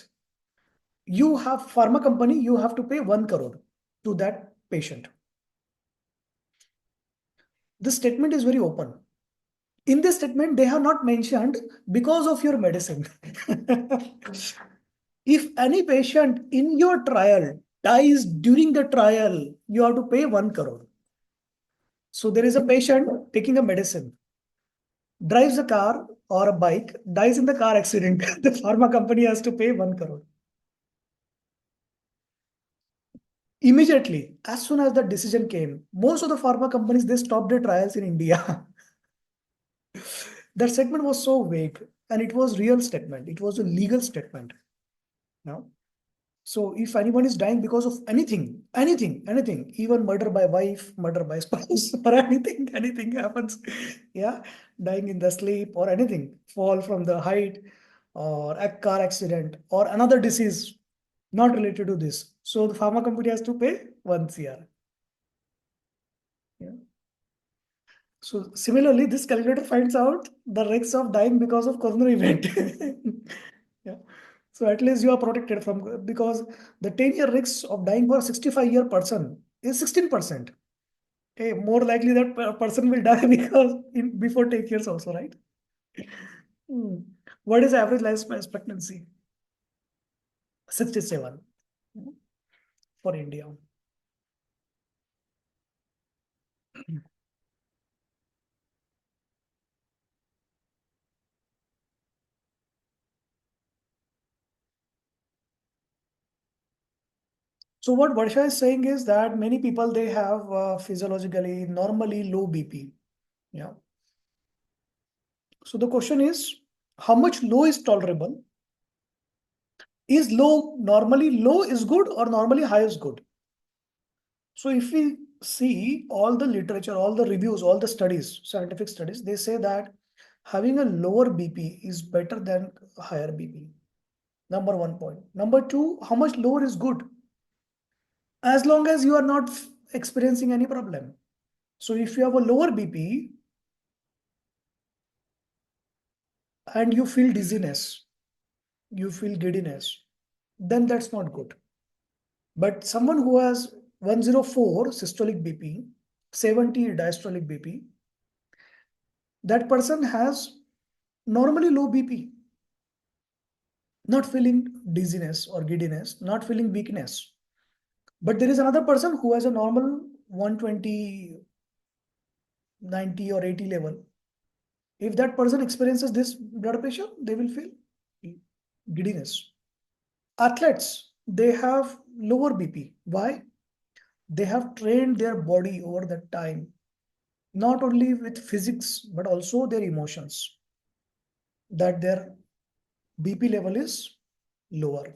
Speaker 1: you have pharma company, you have to pay 1 crore to that patient. The statement is very open. In this statement, they have not mentioned because of your medicine. If any patient in your trial dies during the trial, you have to pay 1 crore. So there is a patient taking a medicine, drives a car or a bike, dies in the car accident. The pharma company has to pay 1 crore. Immediately, as soon as the decision came, most of the pharma companies, they stopped their trials in India. That statement was so vague, and it was real statement. It was a legal statement. No? So if anyone is dying because of anything, even murder by wife, murder by spouse, or anything happens, yeah, dying in the sleep or anything, fall from the height, or a car accident, or another disease not related to this. So the pharma company has to pay 1 CR. Yeah. So similarly, this calculator finds out the risks of dying because of coronary event. Yeah. So at least you are protected from, because the 10-year risks of dying for a 65-year person is 16%. Okay, more likely that person will die because in before 10 years also, right? Hmm. What is average life expectancy? 67 for India. So what Varsha is saying is that many people, they have physiologically normally low BP. Yeah. So the question is, how much low is tolerable? Is low normally low is good or normally high is good? So if we see all the literature, all the reviews, all the studies, scientific studies, they say that having a lower BP is better than higher BP. Number one point. Number two, how much lower is good? As long as you are not experiencing any problem. So if you have a lower BP and you feel dizziness, you feel giddiness, then that's not good. But someone who has 104 systolic BP, 70 diastolic BP, that person has normally low BP, not feeling dizziness or giddiness, not feeling weakness. But there is another person who has a normal 120, 90 or 80 level. If that person experiences this blood pressure, they will feel giddiness. Athletes, they have lower BP. Why? They have trained their body over the time, not only with physics, but also their emotions, that their BP level is lower.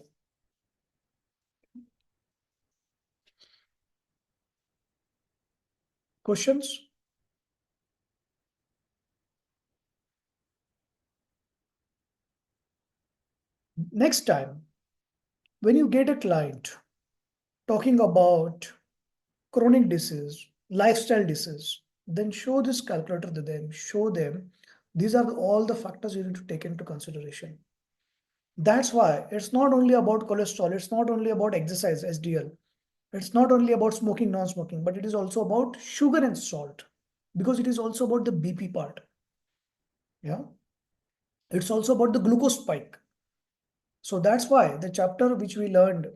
Speaker 1: Questions? Next time, when you get a client talking about chronic disease, lifestyle disease, then show this calculator to them, show them these are all the factors you need to take into consideration. That's why it's not only about cholesterol, it's not only about exercise, SDL, it's not only about smoking, non-smoking, but it is also about sugar and salt, because it is also about the BP part. Yeah. It's also about the glucose spike. So that's why the chapter which we learned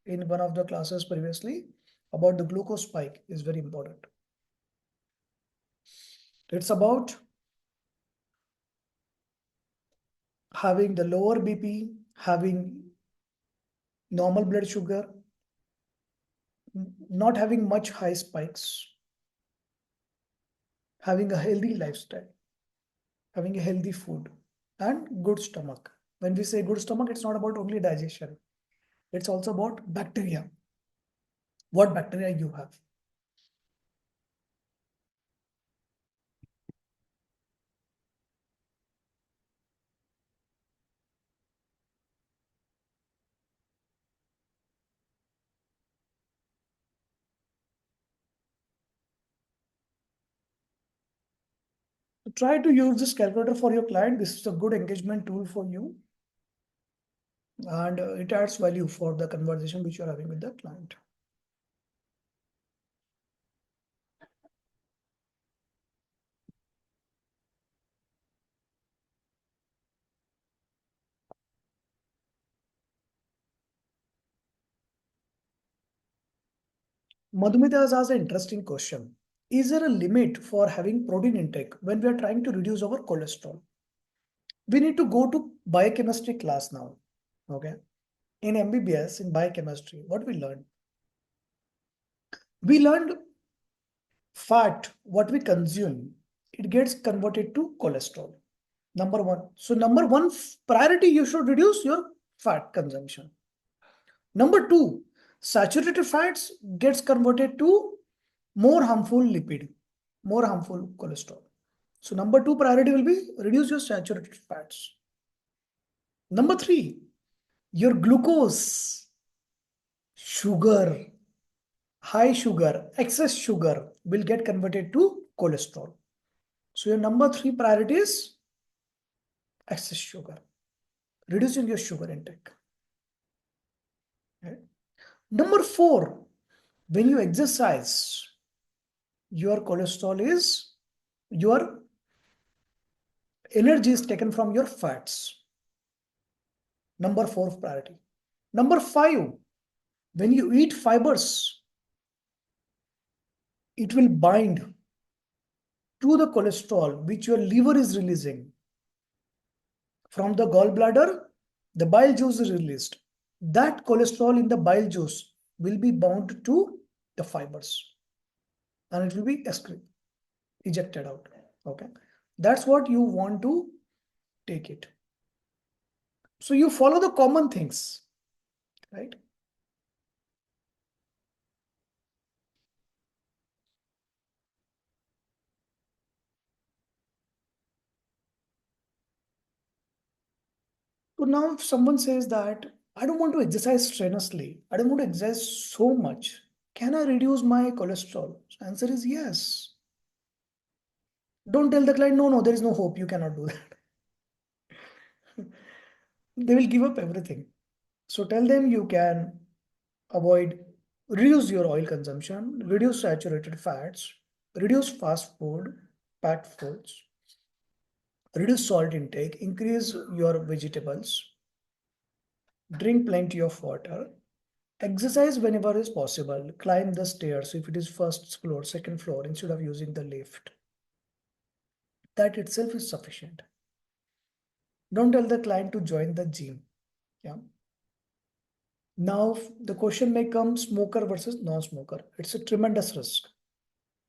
Speaker 1: in one of the classes previously about the glucose spike is very important. It's about having the lower BP, having normal blood sugar, not having much high spikes, having a healthy lifestyle, having a healthy food, and good stomach. When we say good stomach, it's not about only digestion. It's also about bacteria. What bacteria you have. Try to use this calculator for your client. This is a good engagement tool for you, and it adds value for the conversation which you're having with the client. Madhumita has asked an interesting question. Is there a limit for having protein intake when we are trying to reduce our cholesterol? We need to go to biochemistry class now. Okay. In MBBS, in biochemistry, what we learned? We learned fat, what we consume, it gets converted to cholesterol. Number one. So number one priority, you should reduce your fat consumption. Number two, saturated fats gets converted to more harmful lipid, more harmful cholesterol. So number two priority will be reduce your saturated fats. Number three, your glucose, sugar, high sugar, excess sugar will get converted to cholesterol. So your number three priority is excess sugar, reducing your sugar intake. Right? Number four, when you exercise, your cholesterol is, your energy is taken from your fats. Number four priority. Number five, when you eat fibers, it will bind to the cholesterol which your liver is releasing. From the gallbladder, the bile juice is released. That cholesterol in the bile juice will be bound to the fibers and it will be ejected out. Okay. That's what you want to take it. So you follow the common things, right? So now if someone says that I don't want to exercise strenuously, I don't want to exercise so much, can I reduce my cholesterol? So answer is yes. Don't tell the client, no, there is no hope, you cannot do that. They will give up everything. So tell them you can avoid, reduce your oil consumption, reduce saturated fats, reduce fast food, packed foods, reduce salt intake, increase your vegetables, drink plenty of water, exercise whenever is possible, climb the stairs if it is first floor, second floor instead of using the lift. That itself is sufficient. Don't tell the client to join the gym. Yeah. Now the question may come smoker versus non-smoker. It's a tremendous risk.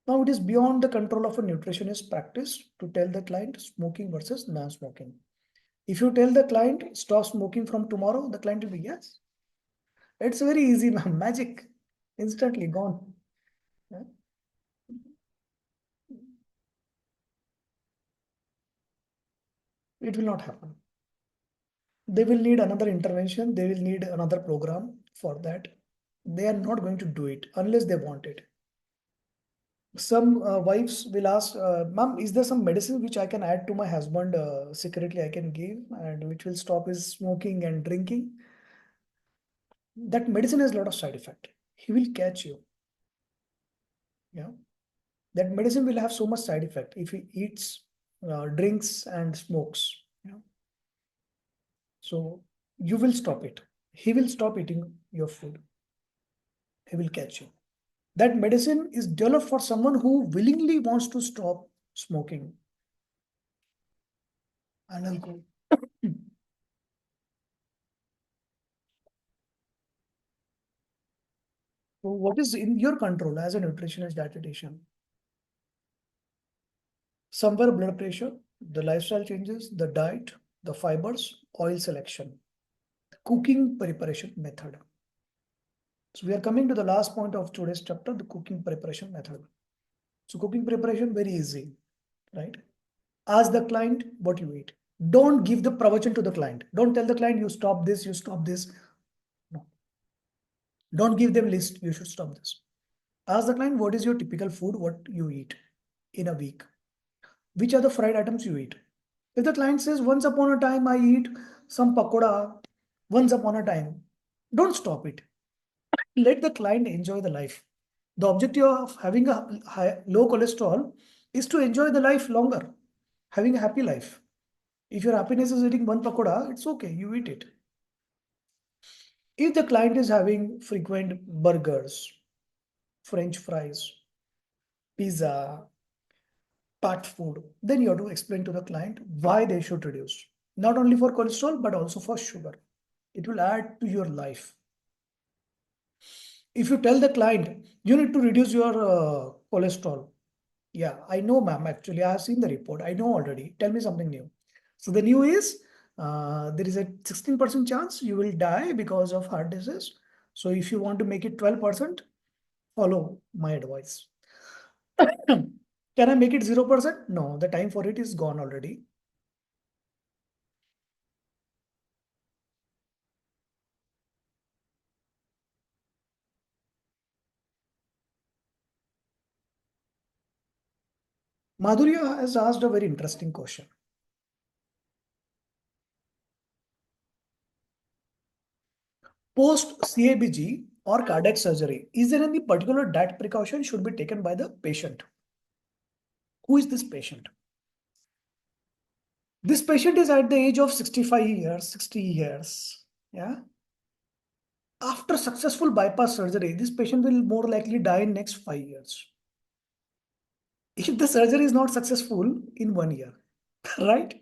Speaker 1: Now it is beyond the control of a nutritionist practice to tell the client smoking versus non-smoking. If you tell the client stop smoking from tomorrow, the client will be yes. It's very easy, magic, instantly gone. Yeah. It will not happen. They will need another intervention. They will need another program for that. They are not going to do it unless they want it. Some wives will ask, Ma'am, is there some medicine which I can add to my husband secretly I can give and which will stop his smoking and drinking? That medicine has a lot of side effect. He will catch you. Yeah. That medicine will have so much side effect if he eats, drinks and smokes. Yeah. So you will stop it. He will stop eating your food. He will catch you. That medicine is developed for someone who willingly wants to stop smoking and alcohol. So what is in your control as a nutritionist dietitian? Somewhere blood pressure, the lifestyle changes, the diet, the fibers, oil selection, cooking preparation method. So we are coming to the last point of today's chapter, the cooking preparation method. So cooking preparation, very easy, right? Ask the client what you eat. Don't give the pravachan to the client. Don't tell the client you stop this, you stop this. No. Don't give them list, you should stop this. Ask the client what is your typical food, what you eat in a week. Which are the fried items you eat? If the client says once upon a time I eat some pakoda, once upon a time, don't stop it. Let the client enjoy the life. The objective of having a low cholesterol is to enjoy the life longer, having a happy life. If your happiness is eating one pakoda, it's okay, you eat it. If the client is having frequent burgers, French fries, pizza, packed food, then you have to explain to the client why they should reduce. Not only for cholesterol, but also for sugar. It will add to your life. If you tell the client, you need to reduce your cholesterol. Yeah, I know, ma'am. Actually, I have seen the report. I know already. Tell me something new. So the new is there is a 16% chance you will die because of heart disease. So if you want to make it 12%, follow my advice. Can I make it 0%? No, the time for it is gone already. Madhurya has asked a very interesting question. Post CABG or cardiac surgery, is there any particular diet precaution should be taken by the patient? Who is this patient? This patient is at the age of 65 years, 60 years. Yeah. After successful bypass surgery, this patient will more likely die in next 5 years. If the surgery is not successful in 1 year, right?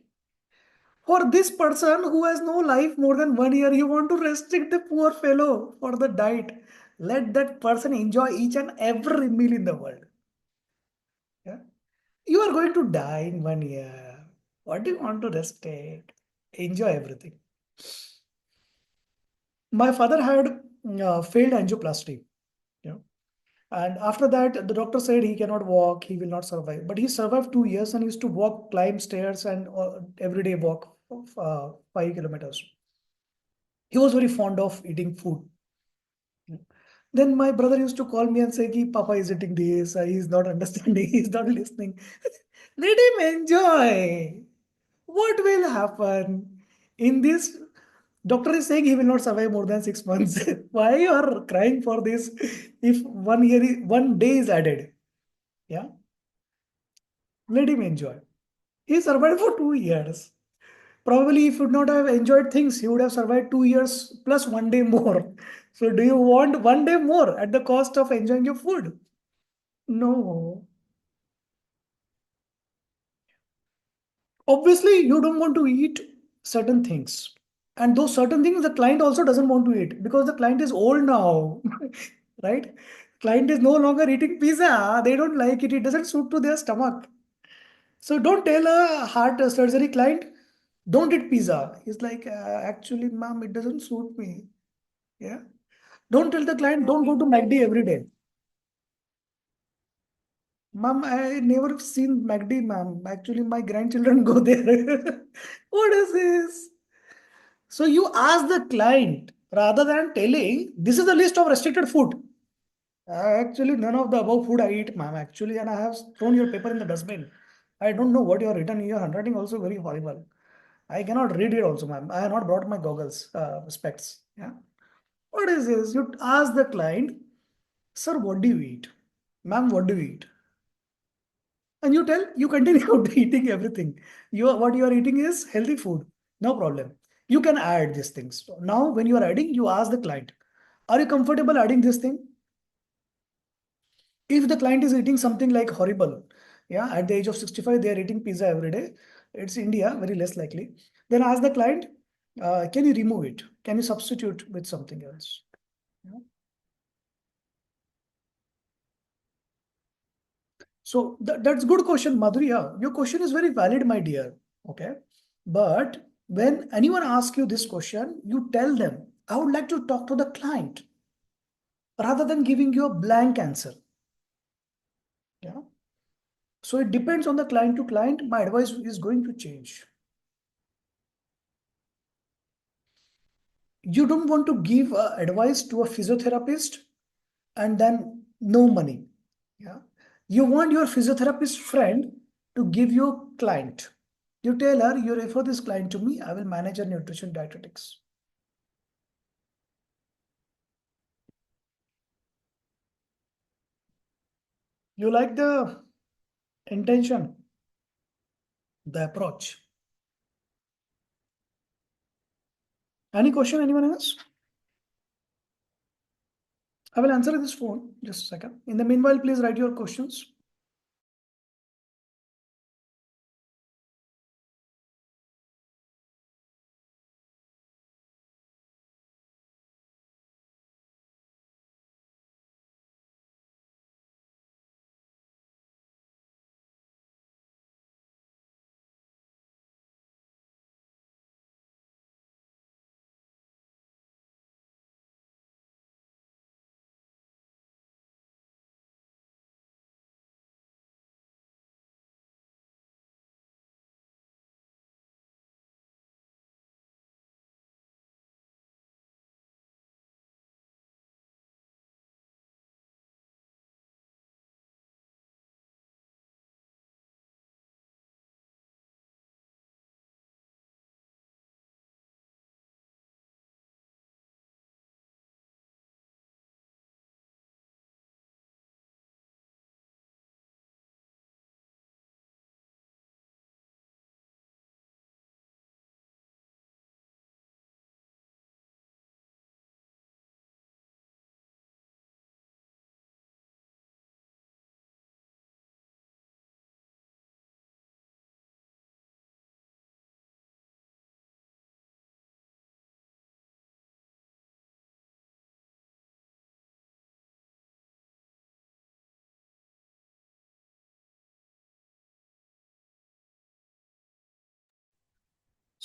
Speaker 1: For this person who has no life more than 1 year, you want to restrict the poor fellow for the diet. Let that person enjoy each and every meal in the world. Yeah? You are going to die in 1 year. What do you want to restrict? Enjoy everything. My father had failed angioplasty. Yeah. And after that, the doctor said he cannot walk, he will not survive. But he survived 2 years and used to walk, climb stairs, and every day walk 5 kilometers. He was very fond of eating food. Then my brother used to call me and say, Ki, Papa is eating this, he's not understanding, he's not listening. Let him enjoy. What will happen? In this, doctor is saying he will not survive more than 6 months. Why you are crying for this if 1 day is added? Yeah, let him enjoy. He survived for 2 years. Probably if he would not have enjoyed things, he would have survived 2 years plus 1 day more. So do you want 1 day more at the cost of enjoying your food? No. Obviously, you don't want to eat certain things. And those certain things the client also doesn't want to eat because the client is old now. Right? Client is no longer eating pizza. They don't like it. It doesn't suit to their stomach. So don't tell a heart surgery client, don't eat pizza. He's like, actually, ma'am, it doesn't suit me. Yeah. Don't tell the client, don't go to McD every day. Ma'am, I never seen McD, ma'am. Actually, my grandchildren go there. What is this? So you ask the client rather than telling, this is the list of restricted food. Actually, none of the above food I eat, ma'am. Actually, and I have thrown your paper in the dustbin. I don't know what you have written. Your handwriting also very horrible. I cannot read it also, ma'am. I have not brought my goggles, specs. Yeah. What is this? You ask the client, sir, what do you eat? Ma'am, what do you eat? And you tell, you continue eating everything. What you are eating is healthy food. No problem. You can add these things. Now, when you are adding, you ask the client, are you comfortable adding this thing? If the client is eating something like horrible, yeah, at the age of 65, they are eating pizza every day. It's India, very less likely. Then ask the client, can you remove it? Can you substitute with something else? Yeah. So that's good question, Madhurya. Your question is very valid, my dear. Okay. But when anyone asks you this question, you tell them, I would like to talk to the client rather than giving you a blank answer. Yeah. So it depends on the client to client. My advice is going to change. You don't want to give advice to a physiotherapist and then no money. Yeah. You want your physiotherapist friend to give you a client. You tell her, you refer this client to me, I will manage your nutrition dietetics. You like the intention, the approach. Any question, anyone else? I will answer this phone. Just a second. In the meanwhile, please write your questions.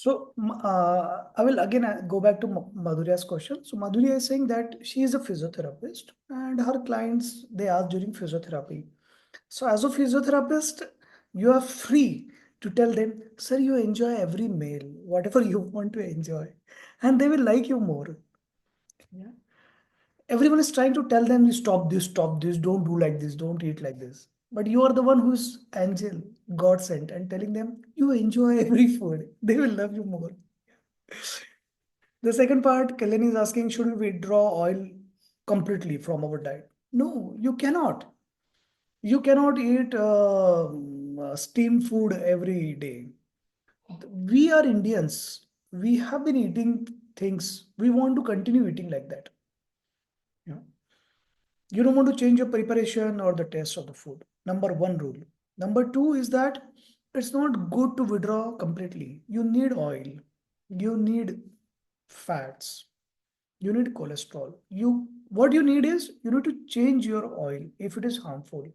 Speaker 1: So I will again go back to Madhurya's question. So Madhurya is saying that she is a physiotherapist and her clients, they ask during physiotherapy. So as a physiotherapist, you are free to tell them, sir, you enjoy every meal, whatever you want to enjoy, and they will like you more. Yeah. Everyone is trying to tell them, you stop this, don't do like this, don't eat like this. But you are the one who's angel, God sent, and telling them, you enjoy every food. They will love you more. The second part, Kellen is asking, should we withdraw oil completely from our diet? No, you cannot. You cannot eat steamed food every day. We are Indians. We have been eating things. We want to continue eating like that. Yeah. You don't want to change your preparation or the taste of the food. Number one rule. Number two is that it's not good to withdraw completely. You need oil. You need fats. You need cholesterol. What you need is you need to change your oil if it is harmful.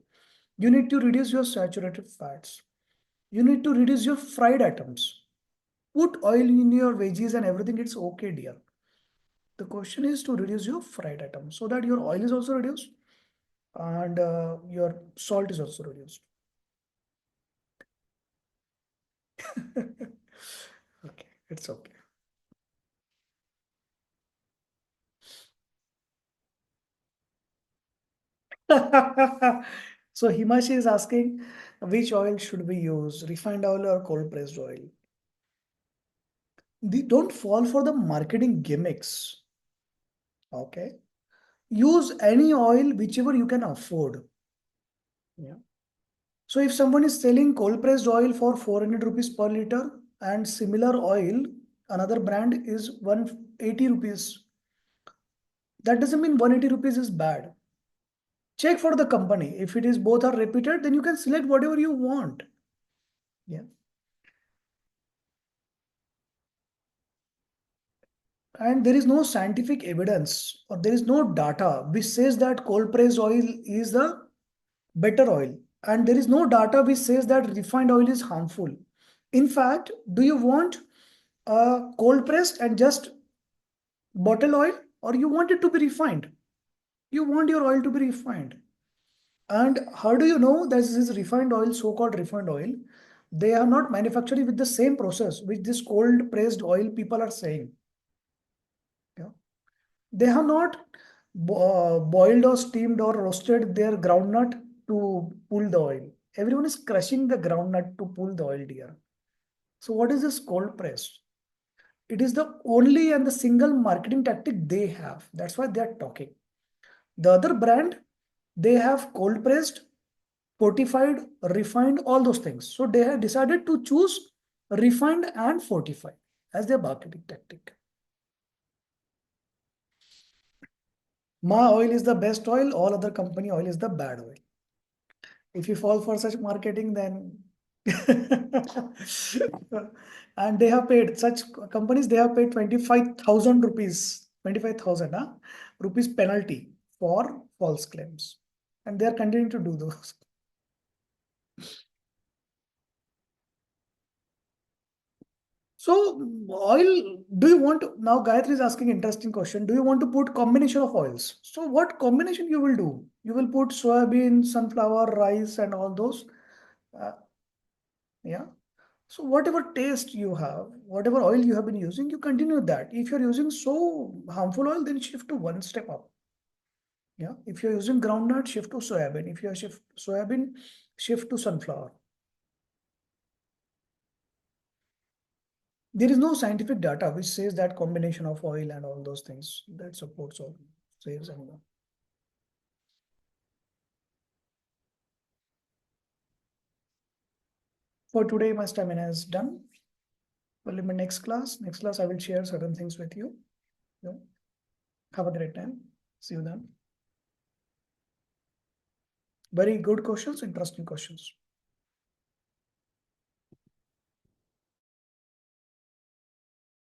Speaker 1: You need to reduce your saturated fats. You need to reduce your fried items. Put oil in your veggies and everything, it's okay, dear. The question is to reduce your fried items so that your oil is also reduced and your salt is also reduced. Okay, it's okay. So Himashi is asking which oil should we use, refined oil or cold pressed oil? Don't fall for the marketing gimmicks. Okay. Use any oil whichever you can afford. Yeah. So if someone is selling cold pressed oil for 400 rupees per liter and similar oil, another brand is 180 rupees. That doesn't mean 180 rupees is bad. Check for the company. If it is both are repeated, then you can select whatever you want. Yeah. And there is no scientific evidence or there is no data which says that cold pressed oil is the better oil. And there is no data which says that refined oil is harmful. In fact, do you want cold pressed and just bottle oil or you want it to be refined? You want your oil to be refined. And how do you know that this is refined oil, so-called refined oil? They are not manufactured with the same process which this cold pressed oil people are saying. Yeah. They have not boiled or steamed or roasted their groundnut to pull the oil. Everyone is crushing the groundnut to pull the oil, dear. So what is this cold press? It is the only and the single marketing tactic they have. That's why they are talking. The other brand, they have cold pressed, fortified, refined, all those things. So they have decided to choose refined and fortified as their marketing tactic. My oil is the best oil, all other company oil is the bad oil. If you fall for such marketing, then and they have paid such companies, they have paid 25,000 rupees, 25,000 rupees penalty for false claims. And they are continuing to do those. So oil, do you want to, now Gayatri is asking interesting question. Do you want to put combination of oils? So what combination you will do? You will put soybean, sunflower, rice and all those. Uh, yeah. So whatever taste you have, whatever oil you have been using, you continue that. If you're using so harmful oil, then shift to one step up. Yeah. If you're using groundnut, shift to soybean. If you're shift soybean, shift to sunflower. There is no scientific data which says that combination of oil and all those things that supports or saves and all. For today, my stamina is done. Well, in my next class, I will share certain things with you. Yeah. Have a great time. See you then. Very good questions, interesting questions.